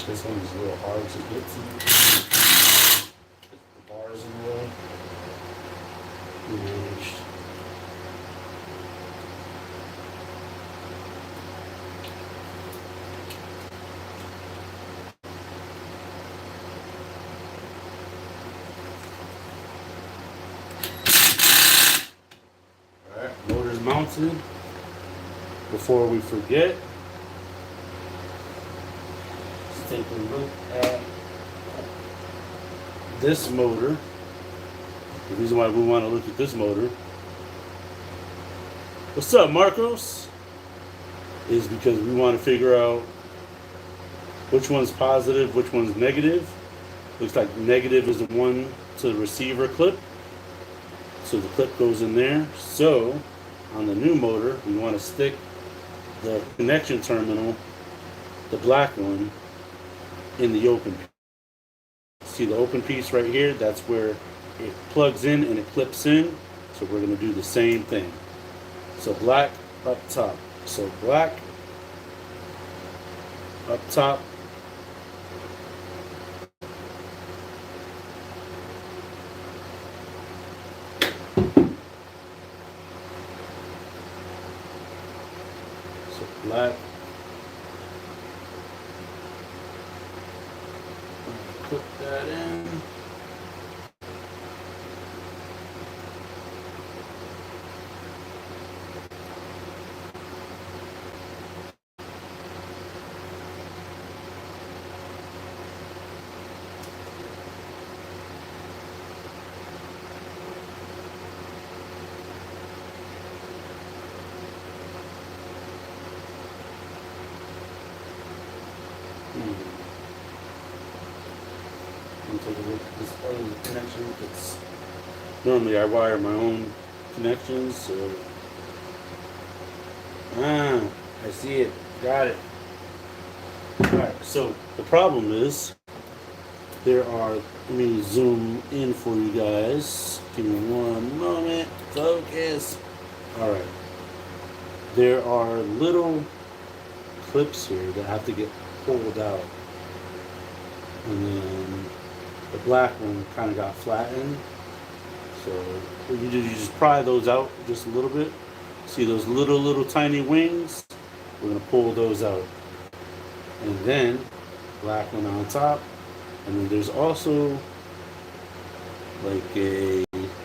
This one is a little hard to get to. The bars in the way. Managed. Alright, motor's mounted. Before we forget, let's take a look at this motor. The reason why we want to look at this motor, what's up, Marcos? Is because we want to figure out which one's positive, which one's negative. Looks like negative is the one to the receiver clip. So the clip goes in there. So on the new motor, we want to stick the connection terminal, the black one, in the open piece. See the open piece right here? That's where it plugs in and it clips in. So we're going to do the same thing. So black up top. So black up top. So black. Put that in. Take a look at this part of the connection. It's normally I wire my own connections, so I see it. Got it. Alright, so the problem is there are, let me zoom in for you guys. Give me one moment. Focus. Alright. There are little clips here that have to get pulled out. And then the black one kind of got flattened. So what you do, you just pry those out just a little bit. See those little tiny wings? We're going to pull those out. And then black one on top. And then there's also like a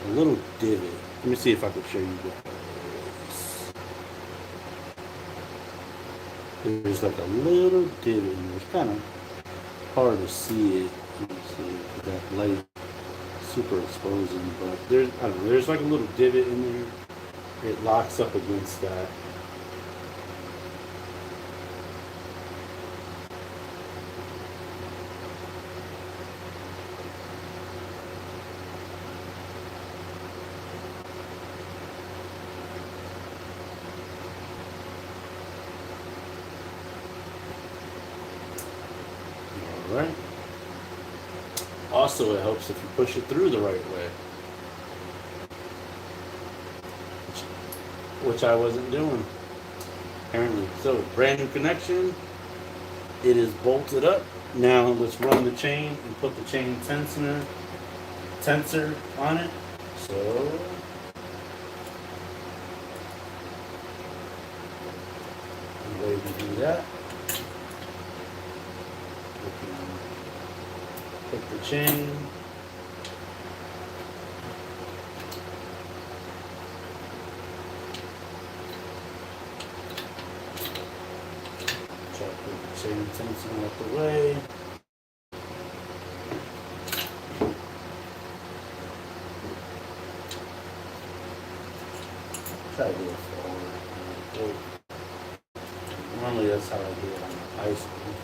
little divot. Let me see if I can show you guys. There's like a little divot in there. It's kind of hard to see it. See that light super exposing, but there's, I don't know, there's like a little divot in there. It locks up against that. All right. Also, it helps if you push it through the right way, which I wasn't doing, apparently. So, brand new connection. It is bolted up. Now, let's run the chain and put the chain tensor on it. So, the way we do that. Put the chain. Try to put the chain tensor out the way. Try to do it forward. Normally that's how I do it on the ice cream.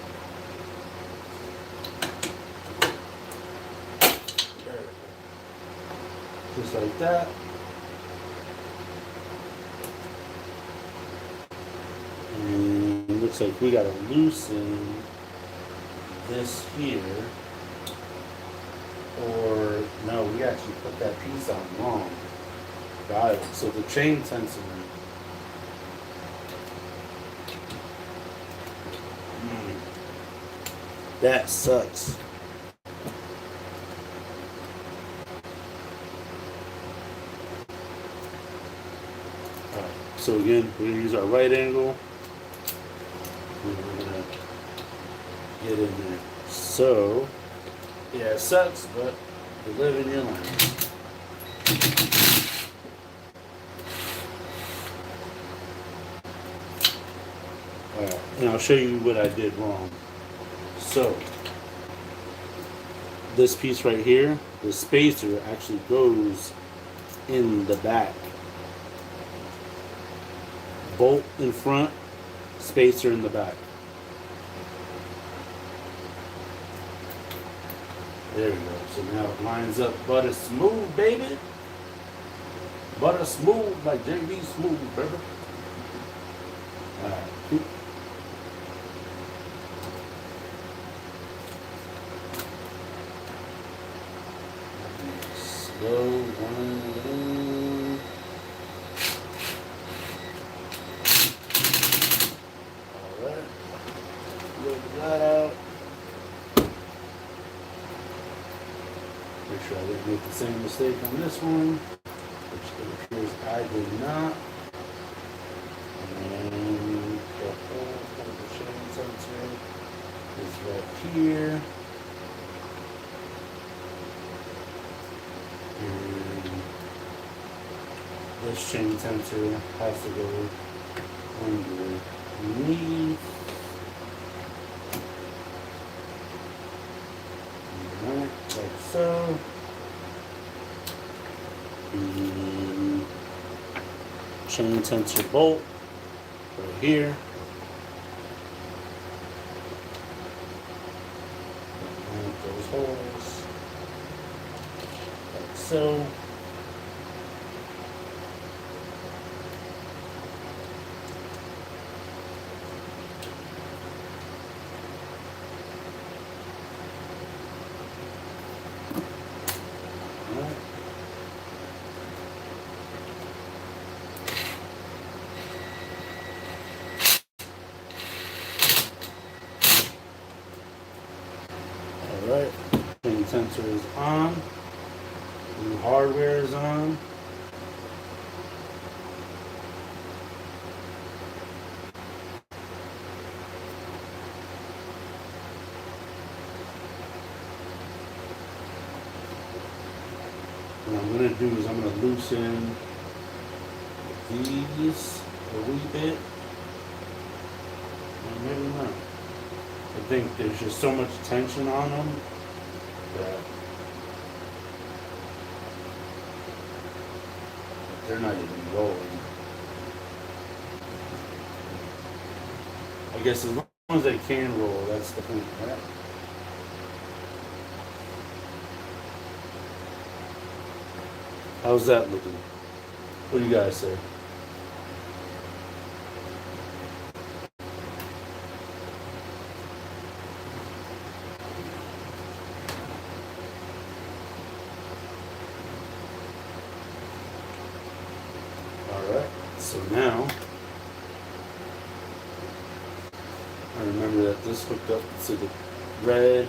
Just like that. looks like we gotta loosen this here. Or no, we actually put that piece on wrong. Got it. So the chain tensor. That sucks. Alright, so again, we're gonna use our right angle. And we're gonna get in there. So, yeah, it sucks, but you live and you learn. Alright, and I'll show you what I did wrong. So, this piece right here, the spacer actually goes in the back. Bolt in front, spacer in the back. There we go. So now it lines up butter smooth, baby. Butter smooth like JB Smooth, baby. Alright. Slow one. Alright. Look that out. Make sure I didn't make the same mistake on this one, which it appears I did not. And the whole chain sensor is right here. And this chain sensor has to go underneath. Alright, like so. And chain tensor bolt right here. And those holes like so. Alright, chain sensor is on, the hardware is on. What I'm going to do is I'm going to loosen these a wee bit. Or maybe not. I think there's just so much tension on them that they're not even rolling. I guess as long as they can roll, that's the point, right? How's that looking? What do you guys say? Alright, so now I remember that this hooked up to the red,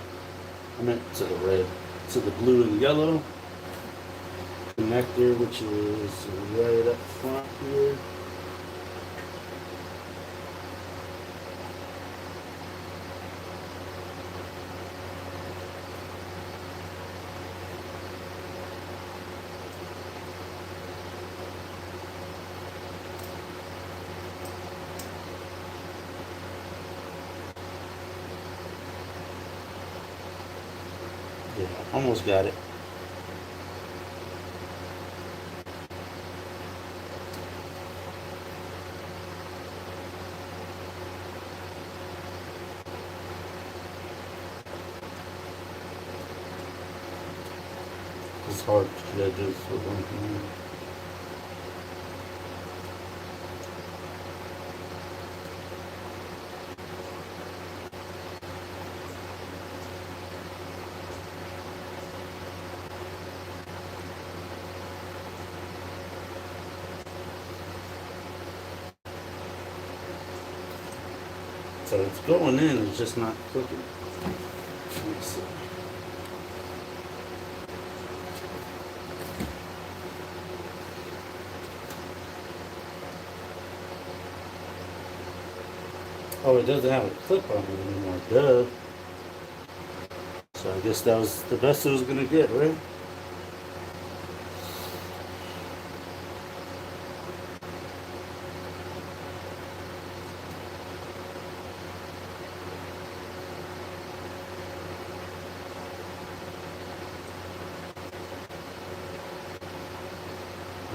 to the blue and the yellow connector, which is right up front here. Yeah, almost got it. It's hard to do this with one hand. So it's going in, it's just not clicking. Let me see. Oh, it doesn't have a clip on it anymore, duh. So I guess that was the best it was gonna get, right?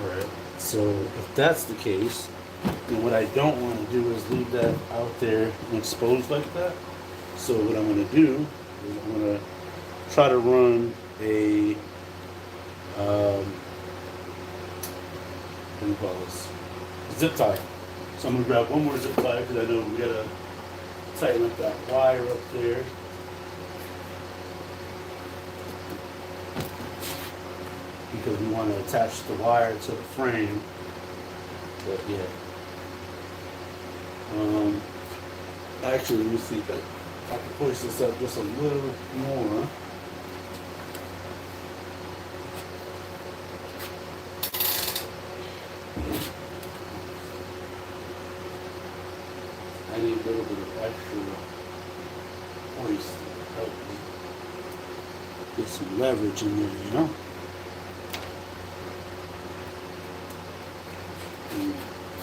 Alright, so if that's the case, then what I don't want to do is leave that out there and exposed like that. So what I'm going to do is I'm going to try to run a, what do you call this? Zip tie. So I'm going to grab one more zip tie because I know we got to tighten up that wire up there. Because we want to attach the wire to the frame. But yeah. Actually, let me see if I can push this up just a little more. I need a little bit of extra hoist to help me get some leverage in there, you know?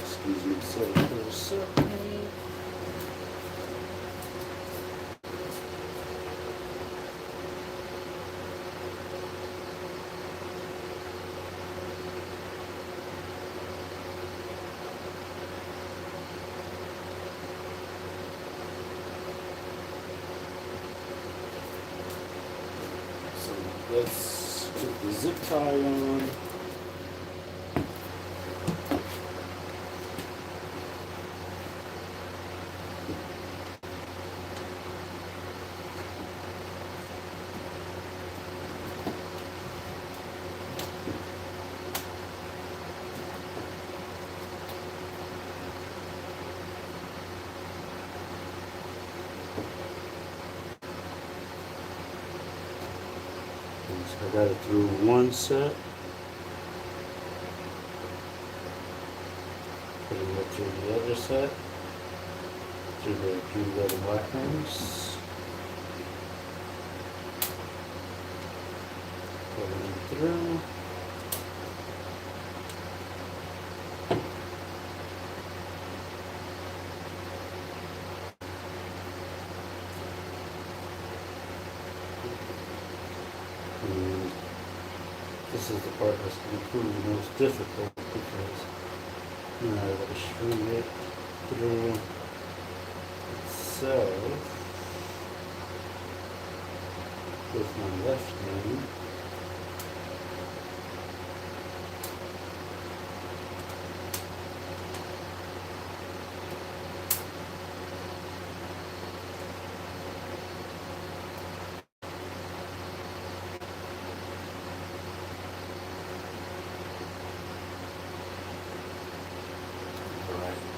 Excuse me, so for a second. So let's put the zip tie on. I got it through one set. Putting it through the other set. Through the blue, red, and black rings. Putting it through. And this is the part that's going to prove the most difficult because you know, I got to string it through itself with my left hand.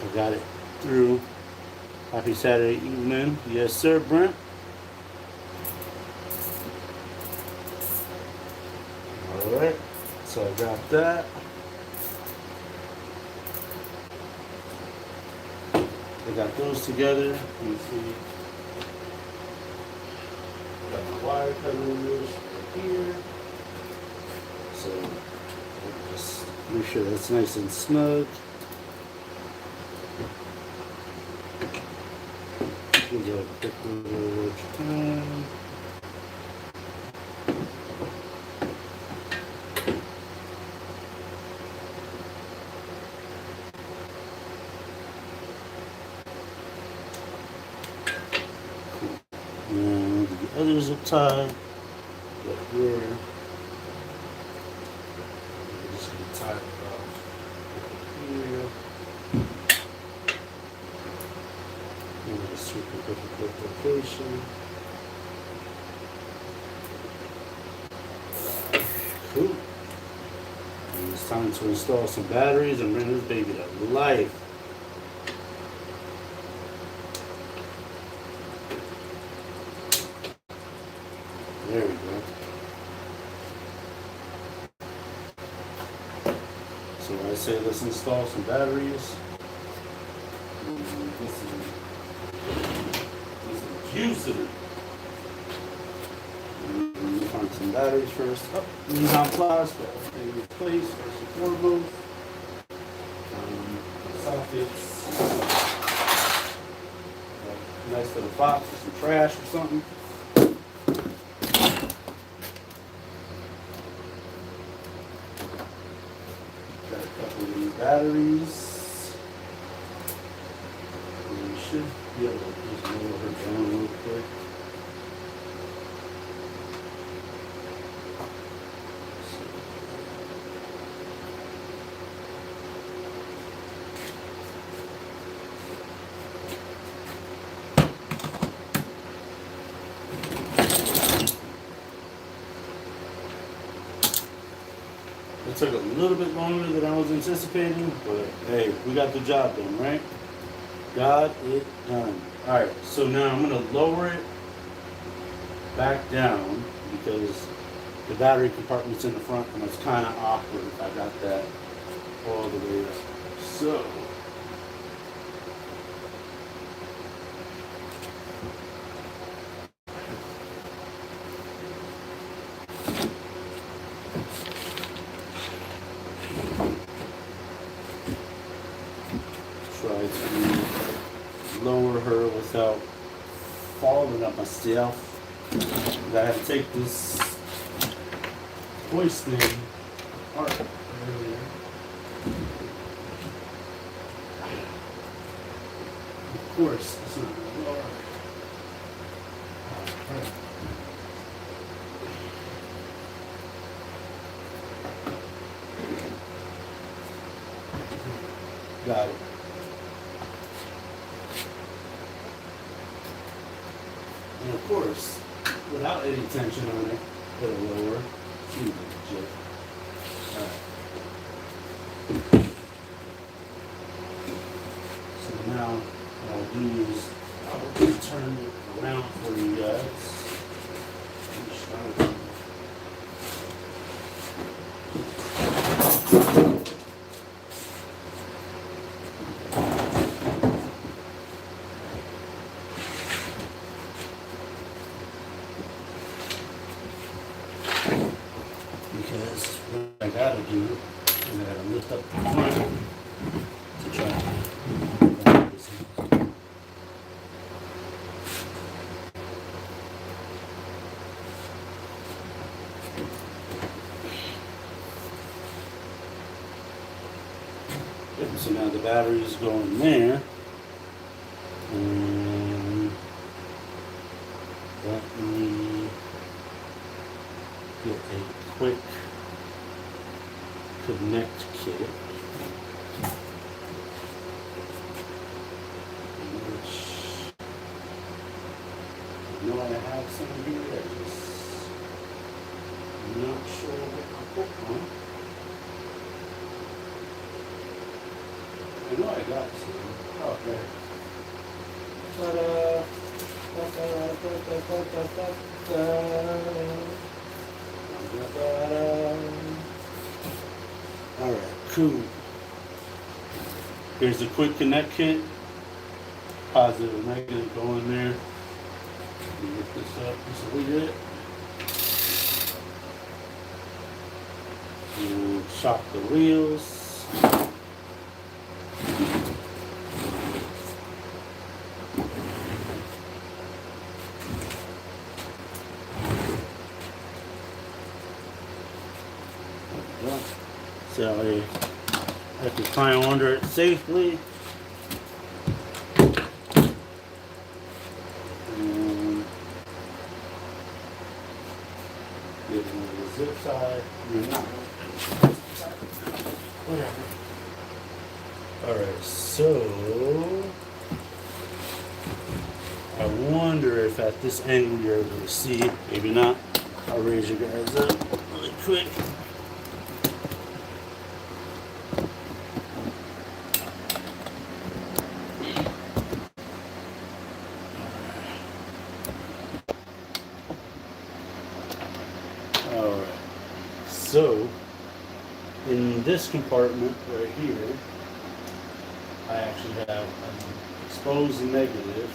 I got it through. Happy Saturday evening. Yes, sir, Brent. All right. So I got that. I got those together. You see. Got my wire cutters right here. So just make sure that's nice and snug. Give it a quick little time. And the other zip tie right here. I'm just going to tie it off here. And a super difficult location. Cool. And it's time to install some batteries and bring this baby to life. There we go. So I say let's install some batteries. This is juicy. Find some batteries first. Oh, these on pliers, but everything in place first and foremost. Sockets. Nice little box with some trash or something. Got a couple of these batteries. And we should be able to just lower her down real quick. It took a little bit longer than I was anticipating, but hey, we got the job done, right? Got it done. Alright, so now I'm going to lower it back down because the battery compartment's in the front and it's kind of awkward if I got that all the way up. So, try to lower her without falling up myself. I had to take this hoist thing apart earlier. Of course, it's not going to lower. Got it. And of course, without any tension on it, put it lower. She's legit. Alright. So now what I'll do is I'll turn it around for you guys. Because what I gotta do is I gotta lift up the front to try to this. So now the batteries go in there. And let me get a quick connect kit, which I know I have some here. I'm not sure what I put on. I know I got some. Okay. Alright, cool. Here's a quick connect kit. Positive and negative go in there. Lift this up just a little bit. And shock the wheels. So I can climb under it safely. And get another zip tie. Whatever. Alright, so I wonder if at this angle you're able to see. Maybe not. I'll raise you guys up really quick. Alright, so in this compartment right here, I actually have an exposed negative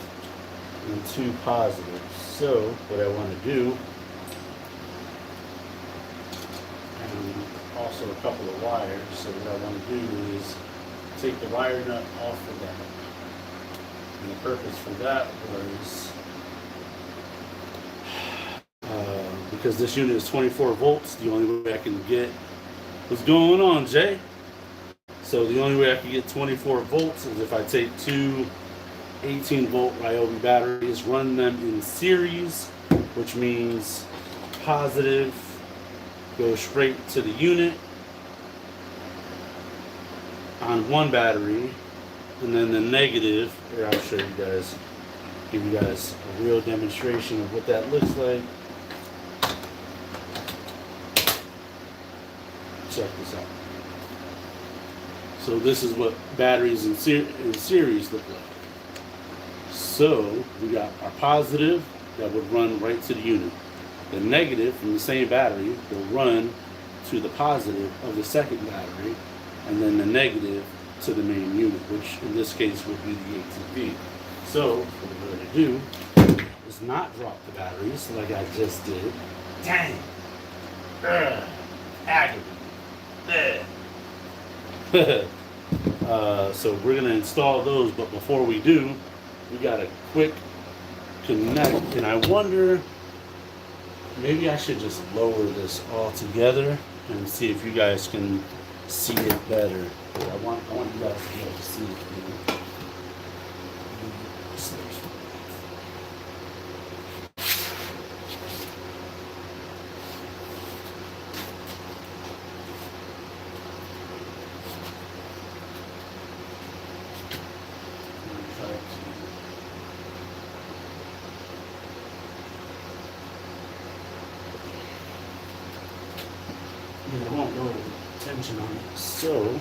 and two positives. So what I want to do, and also a couple of wires, so what I want to do is take the wire nut off of that. And the purpose for that was because this unit is 24 volts, the only way I can get, what's going on, Jay? So the only way I can get 24 volts is if I take two 18-volt Ryobi batteries, run them in series, which means positive goes straight to the unit on one battery, and then the negative, here I'll show you guys, give you guys a real demonstration of what that looks like. Check this out. So this is what batteries in series look like. So we got our positive that would run right to the unit. The negative from the same battery will run to the positive of the second battery, and then the negative to the main unit, which in this case would be the ATP. So what we're going to do is not drop the batteries like I just did. Dang! Agony. So we're going to install those, but before we do, we got a quick connect, and I wonder, maybe I should just lower this all together and see if you guys can see it better. I want you guys to be able to see it. I won't go tension on it. So,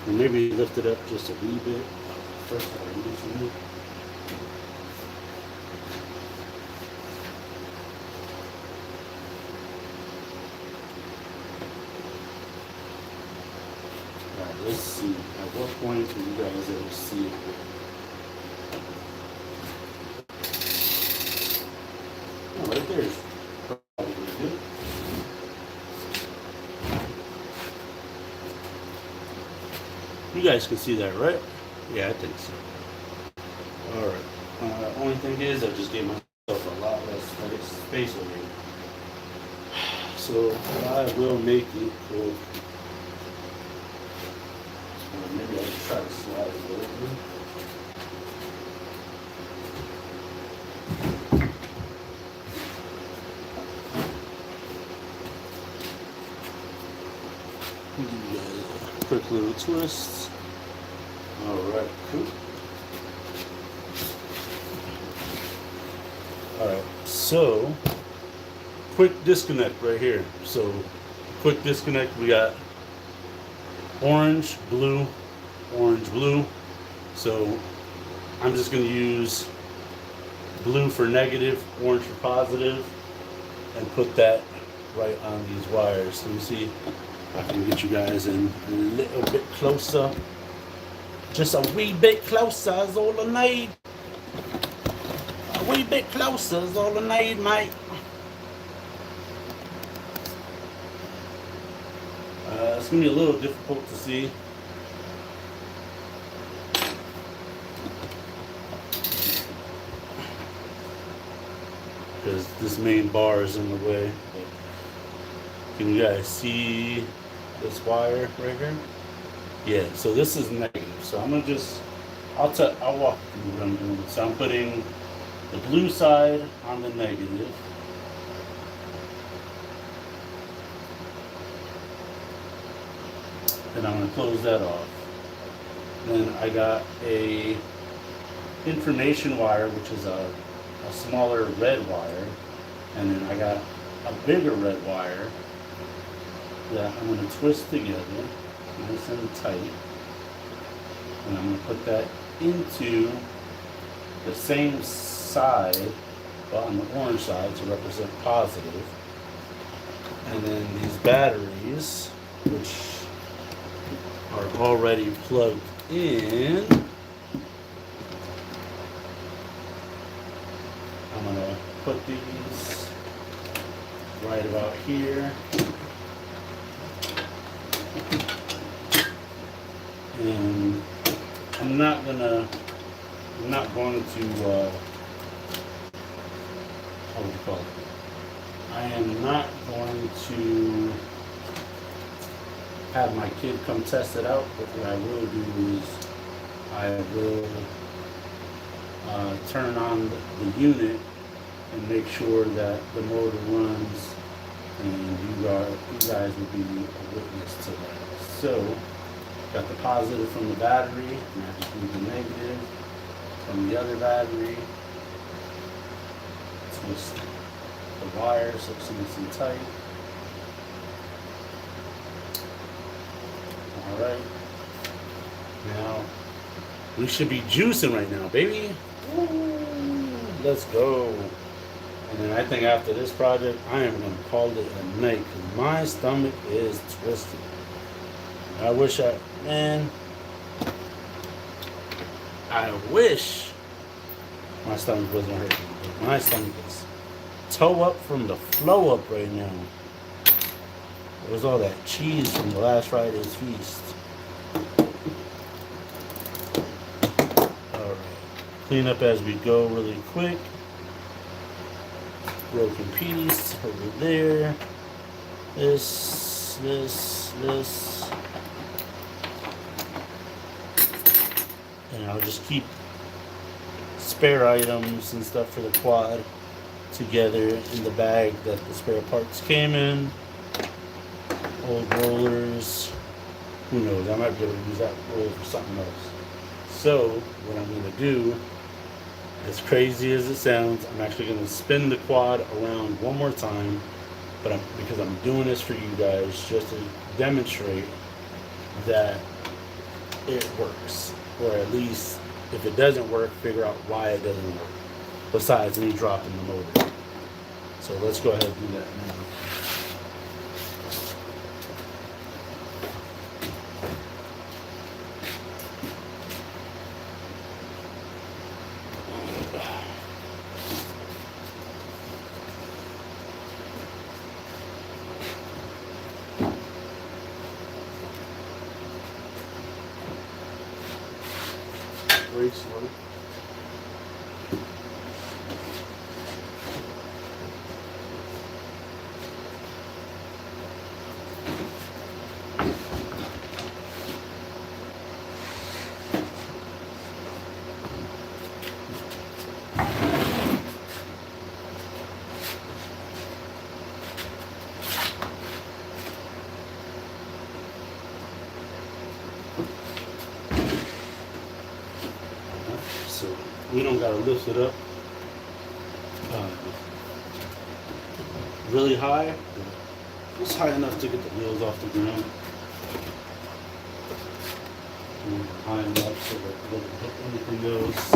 maybe lift it up just a wee bit. First, I need it from you. Alright, let's see. At what point will you guys ever see it? Oh, right there. You guys can see that, right? Yeah, I think so. Alright. Only thing is, I just gave myself a lot less space over here. So, I will make it cool. Maybe I should try to slide it a little bit. Quick little twist. Alright, cool. Alright, so quick disconnect right here. So quick disconnect, we got orange, blue, orange, blue. So I'm just going to use blue for negative, orange for positive, and put that right on these wires. Let me see. I can get you guys in a little bit closer. Just a wee bit closer is all I need. A wee bit closer is all I need, mate. It's going to be a little difficult to see. Because this main bar is in the way. Can you guys see this wire right here? Yeah, so this is negative. So I'm gonna just, I'll walk through what I'm doing. So I'm putting the blue side on the negative. And I'm gonna close that off. Then I got a information wire, which is a smaller red wire. And then I got a bigger red wire that I'm going to twist together nice and tight, and I'm going to put that into the same side but on the orange side to represent positive. And then these batteries, which are already plugged in, I'm gonna put these right about here. And I'm not going to, how would you call it? I am not going to have my kid come test it out, but what I will do is I will turn on the unit and make sure that the motor runs, and you guys will be a witness to that. So, got the positive from the battery, and I just need the negative from the other battery. Twist the wire so it's nice and tight. Alright. Now, we should be juicing right now, baby. Woo, let's go. And then I think after this project, I am going to call it a night because my stomach is twisted. I wish my stomach wasn't hurting. But my stomach is toe up from the flow up right now. It was all that cheese from the last Friday's feast. Alright. Clean up as we go really quick. Broken piece over there. This. And I'll just keep spare items and stuff for the quad together in the bag that the spare parts came in. Old rollers. Who knows? I might be able to use that roller for something else. So, what I'm going to do, as crazy as it sounds, I'm actually going to spin the quad around one more time, but because I'm doing this for you guys just to demonstrate that it works. Or at least, if it doesn't work, figure out why it doesn't work, besides me dropping the motor. So let's go ahead and do that now. Very slow. So we don't gotta lift it up really high. It's high enough to get the wheels off the ground. And high enough so that it doesn't hit anything else.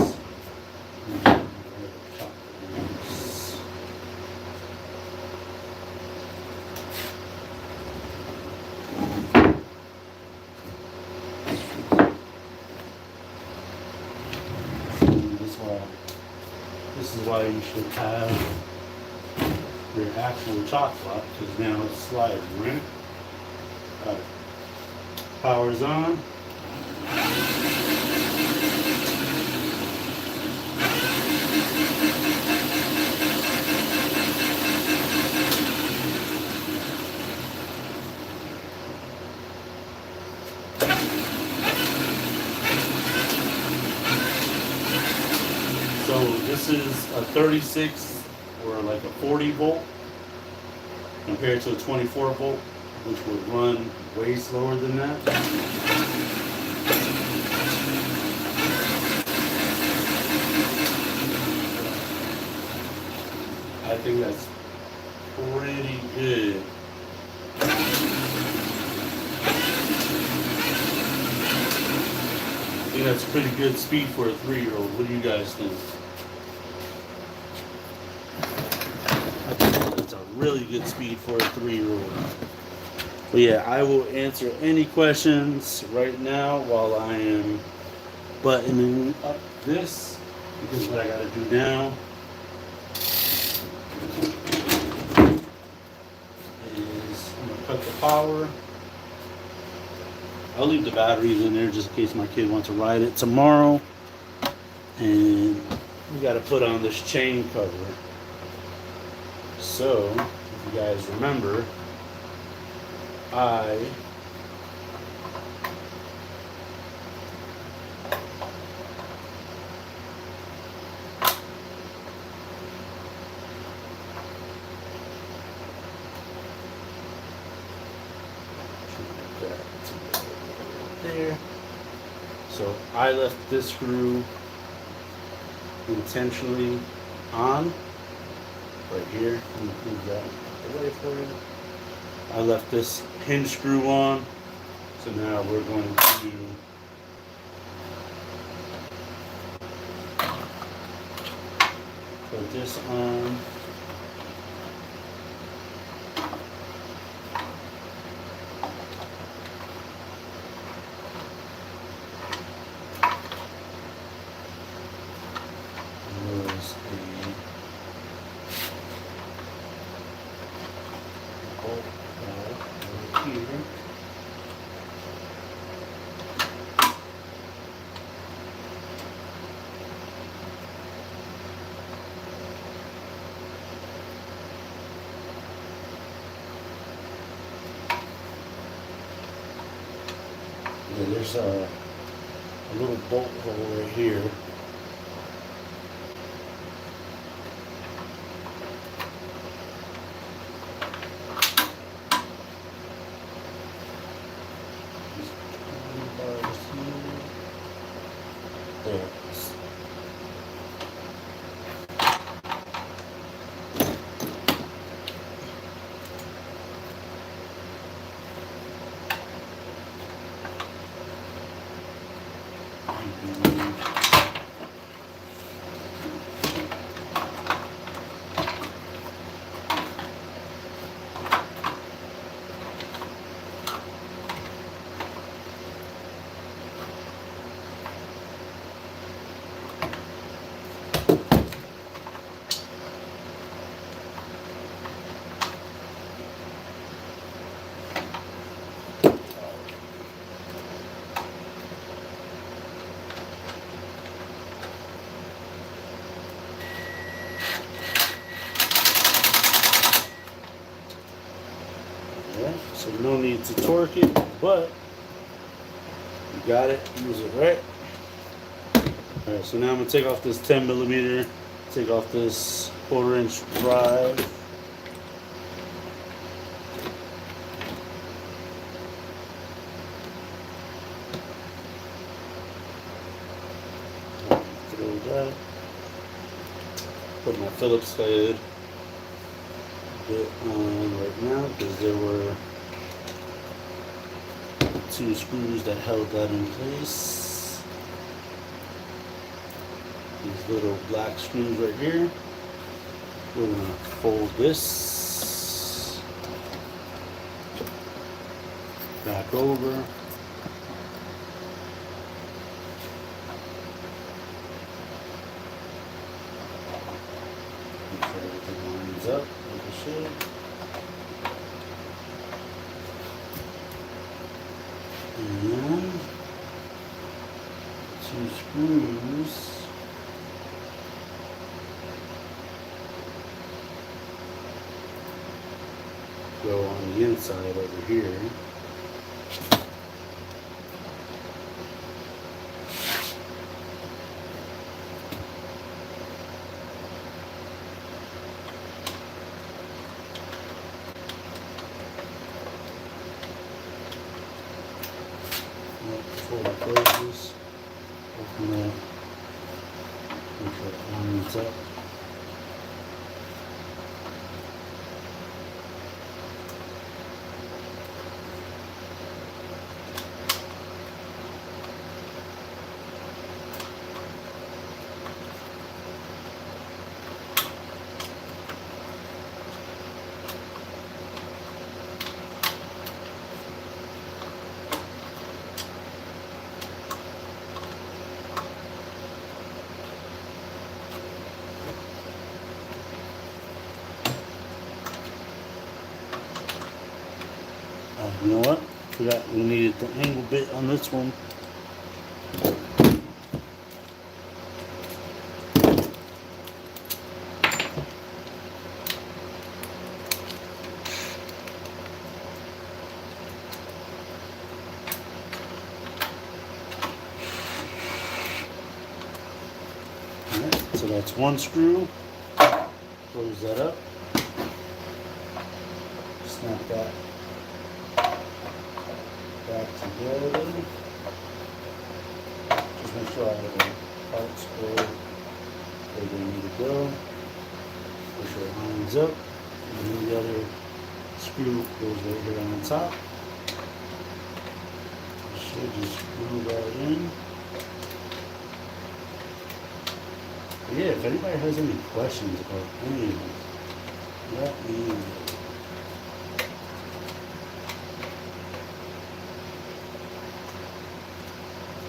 And chop the wheels. This is why you should have your actual chock block, because now it's sliding, right? Got it. Power's on. So this is a 36 or like a 40 volt compared to a 24 volt, which would run way slower than that. I think that's pretty good. I think that's pretty good speed for a 3-year-old. What do you guys think? really good speed for a 3-year-old. But yeah, I will answer any questions right now while I am buttoning up this, because what I gotta do now is I'm gonna cut the power. I'll leave the batteries in there just in case my kid wants to ride it tomorrow. And we gotta put on this chain cover. So, if you guys remember, I there. So I left this screw intentionally on right here. Let me move that away for you. I left this hinge screw on. So now we're going to put this on. Yeah, there's a little bolt hole right here. There. So no need to torque it, but you got it, use it right. Alright, so now I'm going to take off this 10 millimeter, take off this 1/4 inch drive. Throw that. Put my Phillips head bit on right now because there were 2 screws that held that in place. These little black screws right here. We're going to fold this back over. Make sure everything lines up like it should. And 2 screws go on the inside over here. Before it closes, open it, make sure it lines up. You know what? Forgot we needed the angle bit on this one. Alright, so that's one screw. Close that up. Snap that back together. Just make sure I have the parts go where they need to go. Make sure it lines up. And then the other screw goes right here on the top. Should just screw right in. But yeah, if anybody has any questions about any of this, let me know.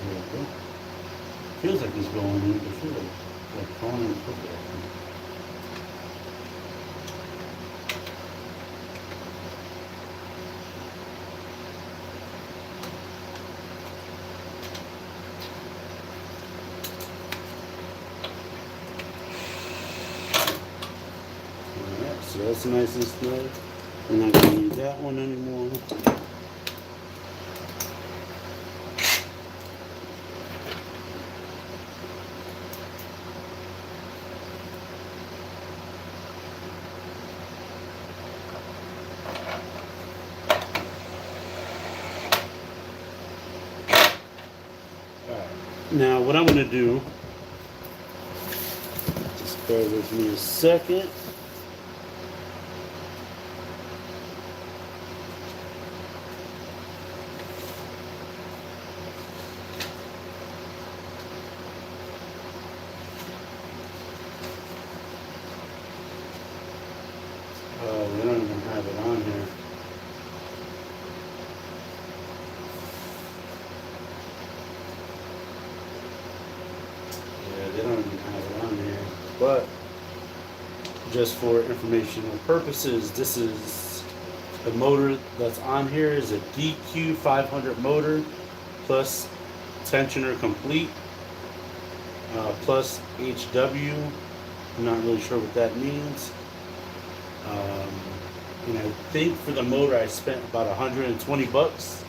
There we go. Feels like it's going in, but feel like falling and put that. Alright, so that's nice and snug. We're not going to need that one anymore. Now what I'm going to do, just bear with me a second. Oh, they don't even have it on here. They don't even have it on here, but just for informational purposes, this is the motor that's on here is a DQ 500 motor plus tensioner complete plus HW. I'm not really sure what that means. And I think for the motor I spent about 120 bucks.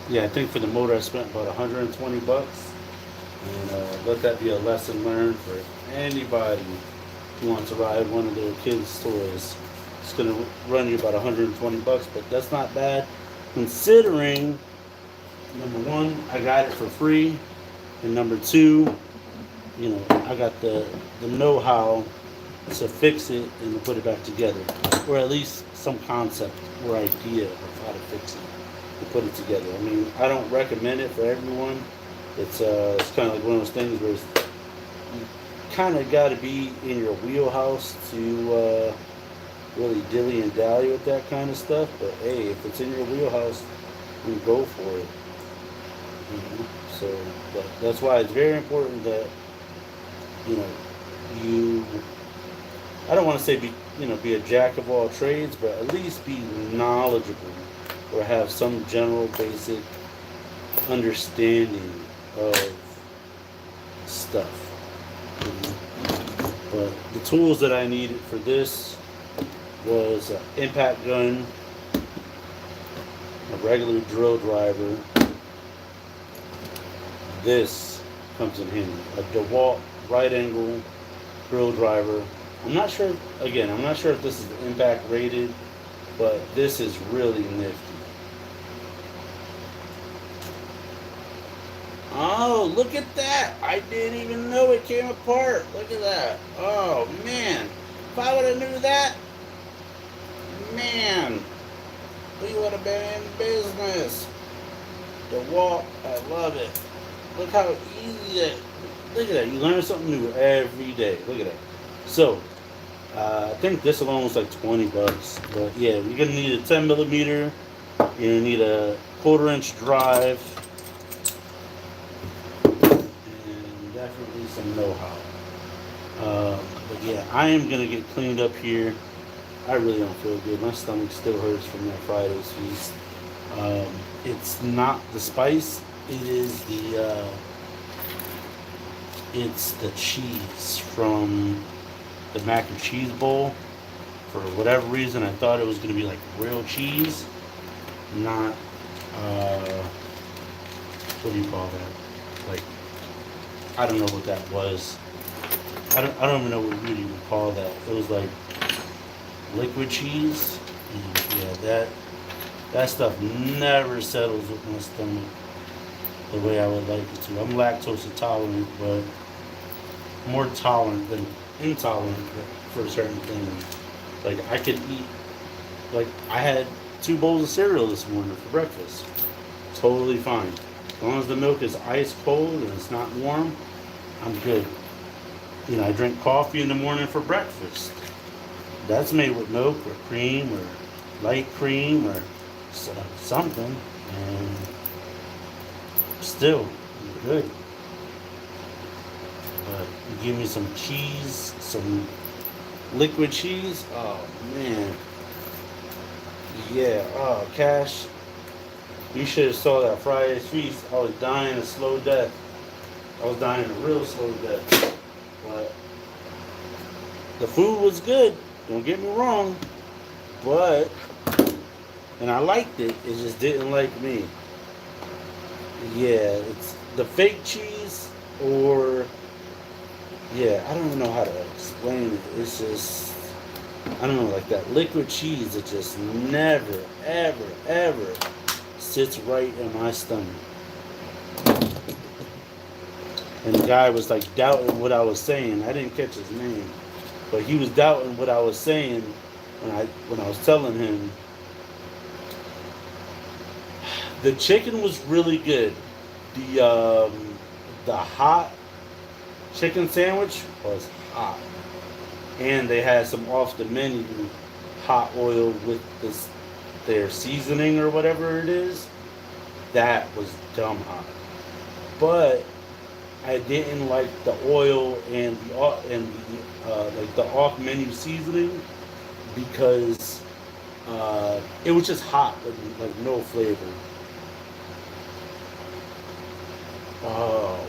Yeah, I think for the motor I spent about 120 bucks. And let that be a lesson learned for anybody who wants to ride one of their kids' toys. It's going to run you about 120 bucks, but that's not bad considering, number one, I got it for free, and number two, you know, I got the know-how to fix it and to put it back together, or at least some concept or idea of how to fix it and put it together. I mean, I don't recommend it for everyone. It's kind of like one of those things where you kind of got to be in your wheelhouse to really dilly and dally with that kind of stuff. But hey, if it's in your wheelhouse, then go for it. So that's why it's very important that you. I don't want to say be a jack of all trades, but at least be knowledgeable or have some general basic understanding of stuff. But the tools that I needed for this was an impact gun, a regular drill driver. This comes in handy. A DeWalt right angle drill driver. I'm not sure if this is impact rated, but this is really nifty. Oh, look at that! I didn't even know it came apart. Look at that. Oh, man. If I would have knew that, man, we would have been in business. DeWalt, I love it. Look how easy that. Look at that. You learn something new every day. Look at that. So, I think this alone was like 20 bucks. But yeah, you're going to need a 10 millimeter. You're going to need a 1/4 inch drive. And definitely some know-how. But yeah, I am going to get cleaned up here. I really don't feel good. My stomach still hurts from that Friday's feast. It's not the spice. It is it's the cheese from the mac and cheese bowl. For whatever reason, I thought it was gonna be like real cheese, not what do you call that? Like, I don't know what that was. I don't even know what we would call that. It was like liquid cheese. And yeah, that stuff never settles with my stomach the way I would like it to. I'm lactose intolerant, but more tolerant than intolerant for certain things. Like I could eat, like I had 2 bowls of cereal this morning for breakfast. Totally fine. As long as the milk is ice cold and it's not warm, I'm good. You know, I drink coffee in the morning for breakfast. That's made with milk or cream or light cream or something, and still good. But you give me some cheese, some liquid cheese. Oh man, yeah. Oh, Cash, you should have saw that Friday's feast. I was dying a slow death. I was dying a real slow death. But the food was good. Don't get me wrong. But, and I liked it. It just didn't like me. Yeah, it's the fake cheese or, yeah, I don't even know how to explain it. It's just, I don't know, like that liquid cheese, it just never, ever, ever sits right in my stomach. And the guy was like doubting what I was saying. I didn't catch his name, but he was doubting what I was saying when I was telling him. The chicken was really good. The hot chicken sandwich was hot, and they had some off the menu hot oil with their seasoning or whatever it is. That was dumb hot, but I didn't like the oil and like the off menu seasoning because it was just hot with like no flavor. Oh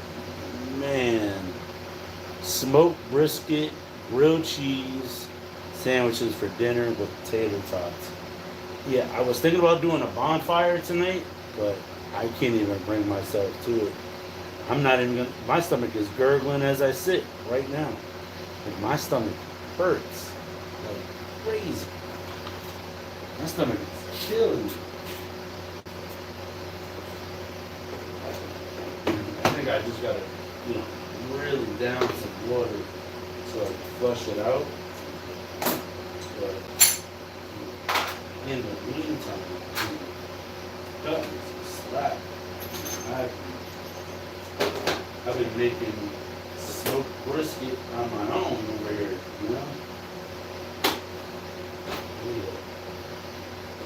man, smoked brisket, grilled cheese sandwiches for dinner with potato tots. Yeah, I was thinking about doing a bonfire tonight, but I can't even bring myself to it. I'm not even gonna. My stomach is gurgling as I sit right now. Like my stomach hurts like crazy. My stomach is killing me. I think I just gotta, really down some water so I can flush it out. But in the meantime, cut me some slack. I've been making smoked brisket on my own over here,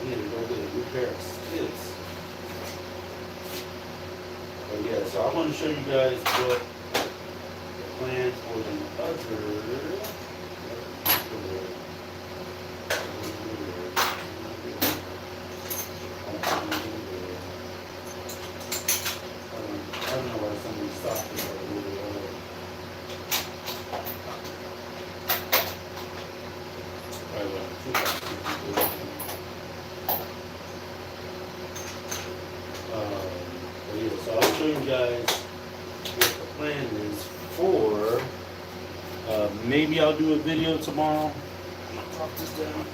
I need to go get a new pair of skis. But yeah, so I want to show you guys what the plan for the other. I don't know why somebody stopped it over yeah, so I'll show you guys what the plan is for. Maybe I'll do a video tomorrow. I'm gonna drop this down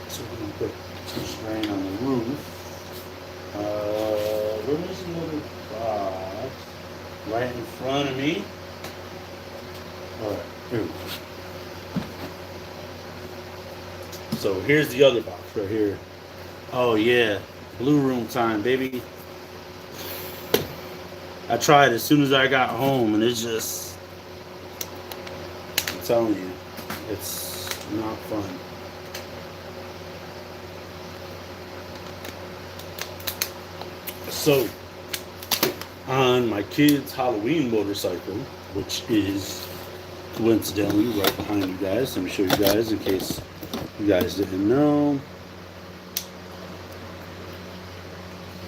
so we can put some strain on the roof. Where's another box? Right in front of me. Alright, here we go. So here's the other box right here. Oh yeah, blue room time, baby. I tried as soon as I got home and it's just, I'm telling you, it's not fun. So, on my kid's Halloween motorcycle, which is coincidentally right behind you guys, let me show you guys in case you guys didn't know.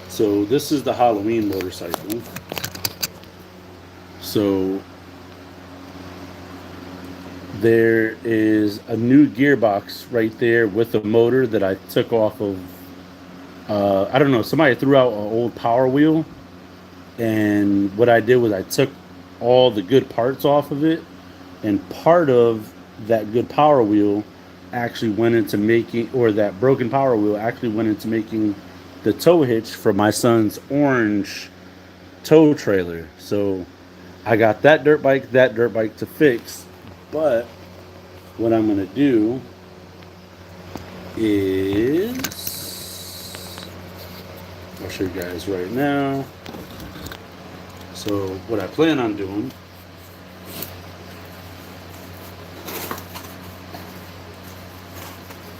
So this is the Halloween motorcycle. So there is a new gearbox right there with a motor that I took off of, I don't know, somebody threw out an old Power Wheel. And what I did was I took all the good parts off of it. And part of that good Power Wheel actually went into making, or that broken Power Wheel actually went into making the tow hitch for my son's orange tow trailer. So I got that dirt bike to fix. But what I'm going to do is, I'll show you guys right now. So what I plan on doing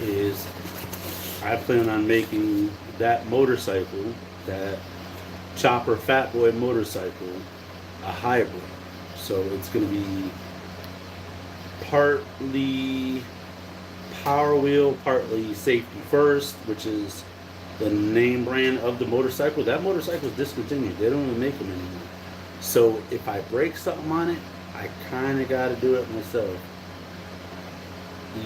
is I plan on making that motorcycle, that Chopper Fat Boy motorcycle, a hybrid. So it's going to be partly Power Wheel, partly Safety First, which is the name brand of the motorcycle. That motorcycle is discontinued. They don't even make them anymore. So if I break something on it, I kind of got to do it myself.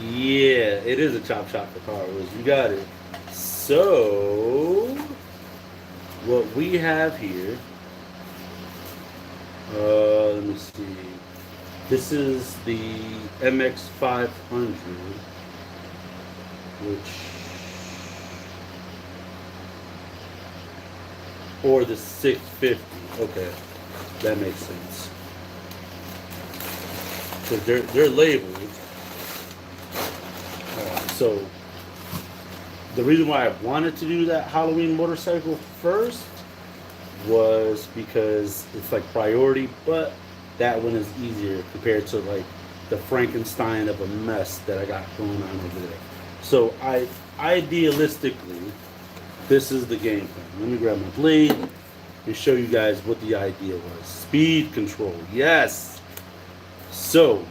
Yeah, it is a chop shop for Power Wheels. You got it. So what we have here, let me see. This is the MX500, or the 650. Okay, that makes sense. Because they're labeled. So the reason why I wanted to do that Halloween motorcycle first was because it's like priority, but that one is easier compared to like the Frankenstein of a mess that I got going on over there. So idealistically, this is the game plan. Let me grab my blade and show you guys what the idea was. Speed control, yes. So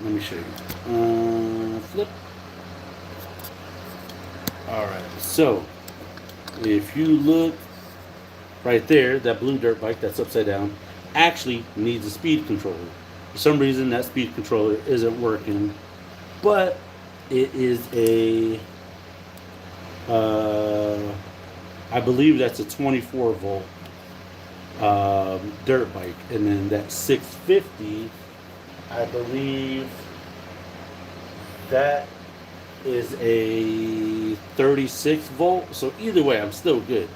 let me show you. Flip. All right. So if you look right there, that blue dirt bike that's upside down actually needs a speed controller. For some reason, that speed controller isn't working, but it is a, I believe that's a 24 volt dirt bike, and then that 650, I believe that is a 36 volt. So either way, I'm still good.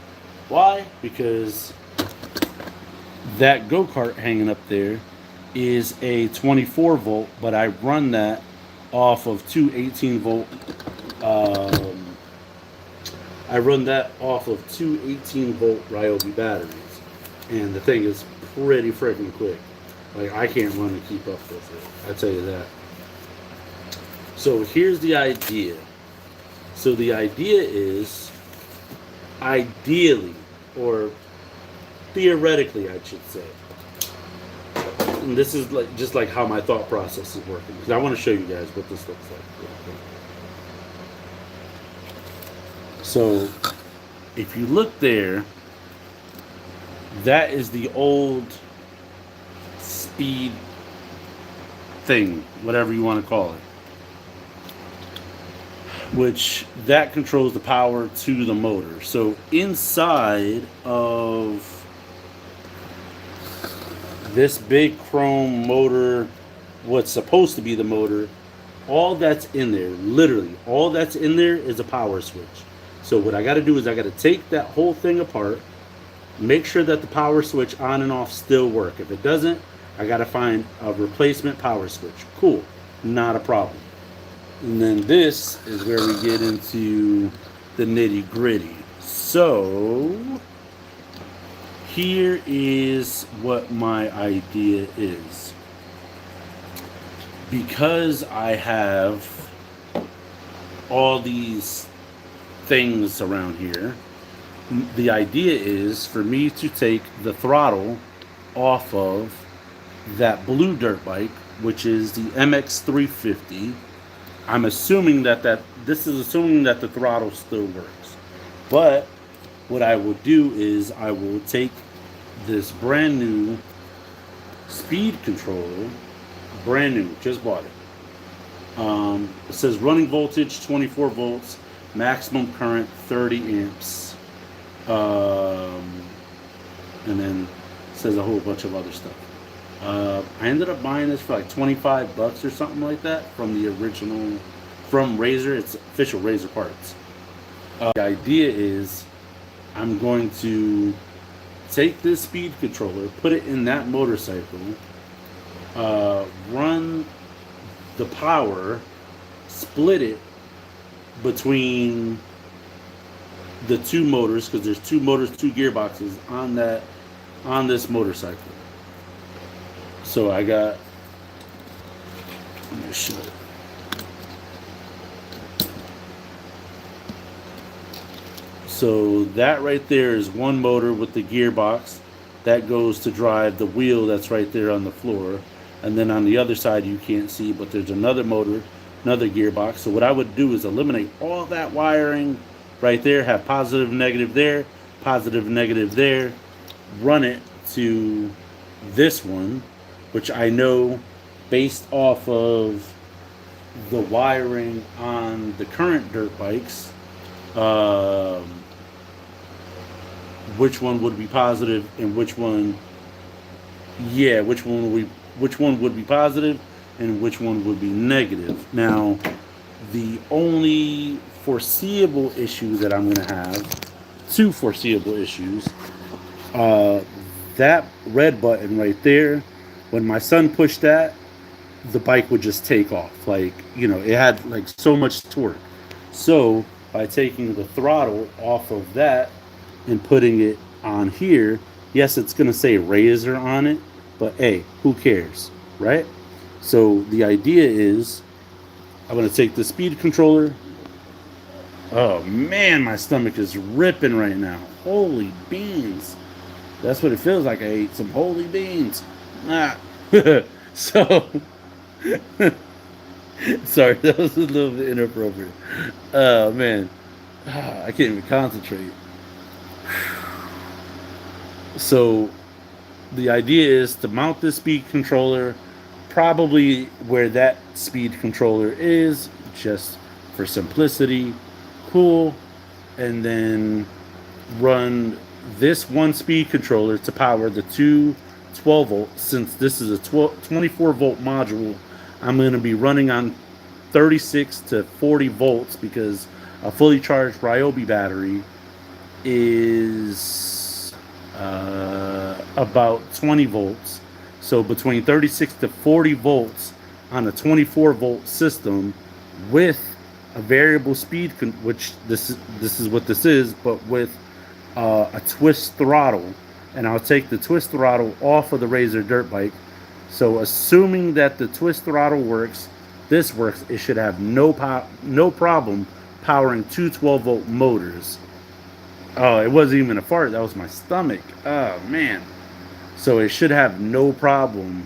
Why? Because that go-kart hanging up there is a 24 volt, but I run that off of two 18 volt. I run that off of two 18 volt Ryobi batteries, and the thing is pretty freaking quick. Like, I can't run and keep up with it. I tell you that. So here's the idea. So the idea is, ideally, or theoretically, I should say, and this is like just like how my thought process is working, because I want to show you guys what this looks like. So if you look there, that is the old speed thing, whatever you want to call it, which that controls the power to the motor. So inside of this big chrome motor, what's supposed to be the motor, all that's in there, literally all that's in there is a power switch. So what I got to do is I got to take that whole thing apart, make sure that the power switch on and off still work. If it doesn't, I got to find a replacement power switch. Cool, not a problem. And then this is where we get into the nitty gritty. So here is what my idea is. Because I have all these things around here, the idea is for me to take the throttle off of that blue dirt bike, which is the MX350, I'm assuming that this is assuming that the throttle still works. But what I will do is I will take this brand new speed controller, brand new, just bought it. It says running voltage 24 volts, maximum current 30 amps, and then it says a whole bunch of other stuff. I ended up buying this for like $25 or something like that from the original, from Razer. It's official Razer parts. The idea is I'm going to take this speed controller, put it in that motorcycle, run the power, split it between the two motors, because there's two motors, two gearboxes on this motorcycle. So I got, let me show it. So that right there is one motor with the gearbox that goes to drive the wheel that's right there on the floor. And then on the other side you can't see, but there's another motor, another gearbox. So what I would do is eliminate all that wiring right there, have positive, negative there, positive, negative there, run it to this one, which I know based off of the wiring on the current dirt bikes, which one would be positive and which one would be positive and which one would be negative. Now, the only foreseeable issue that I'm going to have, two foreseeable issues, that red button right there, when my son pushed that, the bike would just take off. Like, it had like so much torque. So by taking the throttle off of that and putting it on here, yes, it's going to say Razer on it, but hey, who cares, right? So the idea is I'm going to take the speed controller. Oh man, my stomach is ripping right now. Holy beans. That's what it feels like. I ate some holy beans. Ah. So, sorry, that was a little bit inappropriate. Oh man, I can't even concentrate. So the idea is to mount this speed controller probably where that speed controller is, just for simplicity. Cool. And then run this one speed controller to power the two 12 volt. Since this is a 24 volt module, I'm going to be running on 36 to 40 volts because a fully charged Ryobi battery is about 20 volts. So between 36 to 40 volts on a 24 volt system with a variable speed, which this is what this is, but with a twist throttle. And I'll take the twist throttle off of the Razer dirt bike. So assuming that the twist throttle works, this works, it should have no problem powering two 12 volt motors. Oh, it wasn't even a fart. That was my stomach. Oh, man. So it should have no problem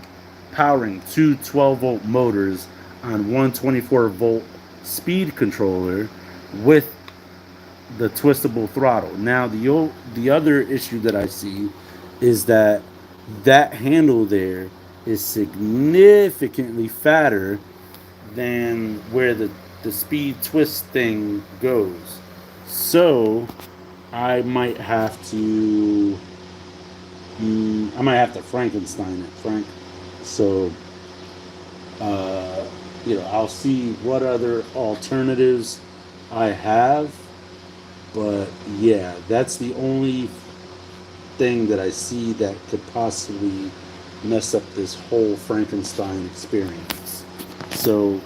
powering two 12 volt motors on one 24 volt speed controller with the twistable throttle. Now, the other issue that I see is that handle there is significantly fatter than where the speed twist thing goes. So I might have to Frankenstein it, Frank. So I'll see what other alternatives I have. But yeah, that's the only thing that I see that could possibly mess up this whole Frankenstein experience. So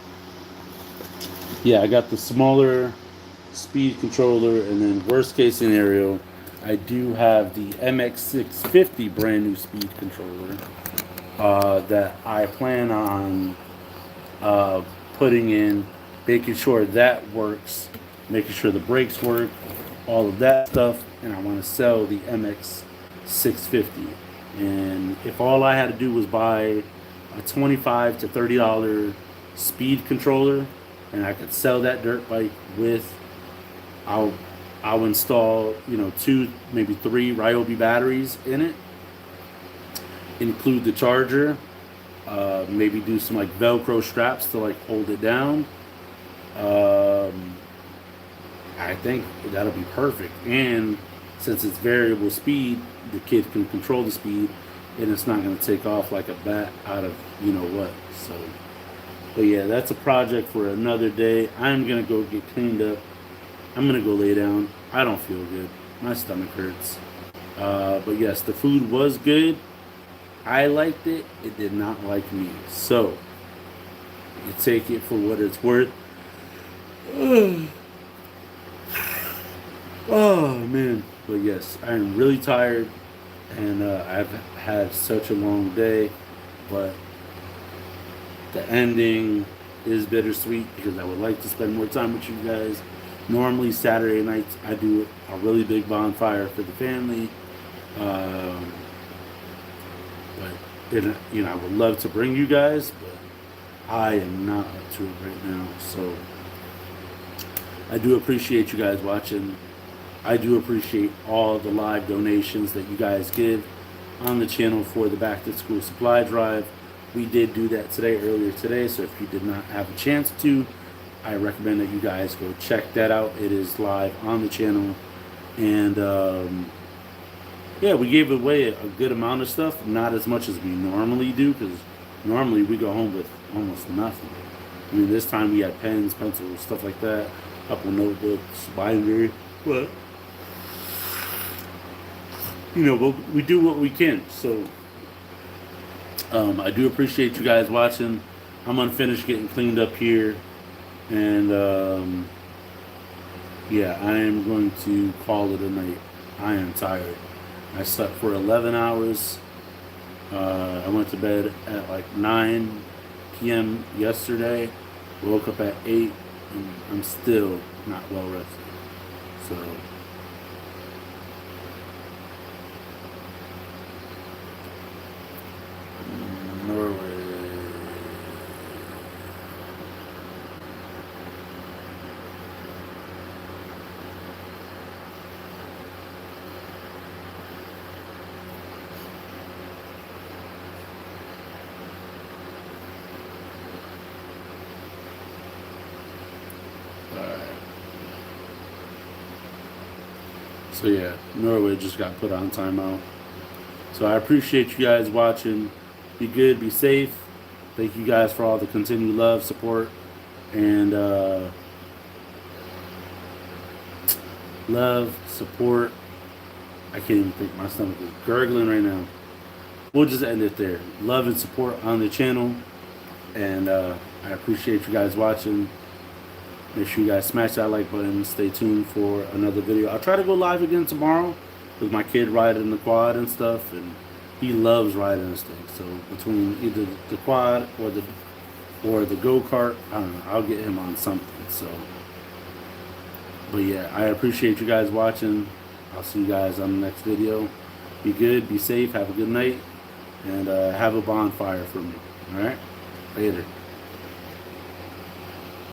yeah, I got the smaller speed controller, and then worst case scenario, I do have the MX650 brand new speed controller that I plan on putting in, making sure that works, making sure the brakes work, all of that stuff, and I want to sell the MX650. And if all I had to do was buy a $25 to $30 speed controller, and I could sell that dirt bike with. I'll install, you know, 2, maybe 3 Ryobi batteries in it. Include the charger. Maybe do some like Velcro straps to like hold it down. I think that'll be perfect. And since it's variable speed, the kid can control the speed, and it's not going to take off like a bat out of you know what. So, but yeah, that's a project for another day. I'm going to go get cleaned up. I'm going to go lay down. I don't feel good. My stomach hurts. But yes, the food was good. I liked it. It did not like me. So, you take it for what it's worth. Oh man, but yes, I am really tired, and I've had such a long day, but the ending is bittersweet because I would like to spend more time with you guys. Normally Saturday nights I do a really big bonfire for the family, but you know, I would love to bring you guys, but I am not up to it right now. So I do appreciate you guys watching. I do appreciate all the live donations that you guys give on the channel for the back to school supply drive. We did do that earlier today, so if you did not have a chance to, I recommend that you guys go check that out. It is live on the channel. And yeah, we gave away a good amount of stuff, not as much as we normally do, because normally we go home with almost nothing. I mean, this time we had pens, pencils, stuff like that, a couple notebooks, binder, but you know, we do what we can. So I do appreciate you guys watching. I'm unfinished getting cleaned up here, and yeah, I am going to call it a night. I am tired. I slept for 11 hours. I went to bed at like 9 p.m. yesterday. Woke up at 8, and I'm still not well rested. So Norway. So yeah, Norway just got put on timeout. So I appreciate you guys watching. Be good, be safe. Thank you guys for all the continued love, support, and love, support. I can't even think. My stomach is gurgling right now. We'll just end it there. Love and support on the channel. And I appreciate you guys watching. Make sure you guys smash that like button. Stay tuned for another video. I'll try to go live again tomorrow with my kid riding the quad and stuff, and he loves riding this thing. So between either the quad or the go-kart, I don't know, I'll get him on something. So, but yeah, I appreciate you guys watching. I'll see you guys on the next video. Be good, be safe, have a good night, and have a bonfire for me. All right, later.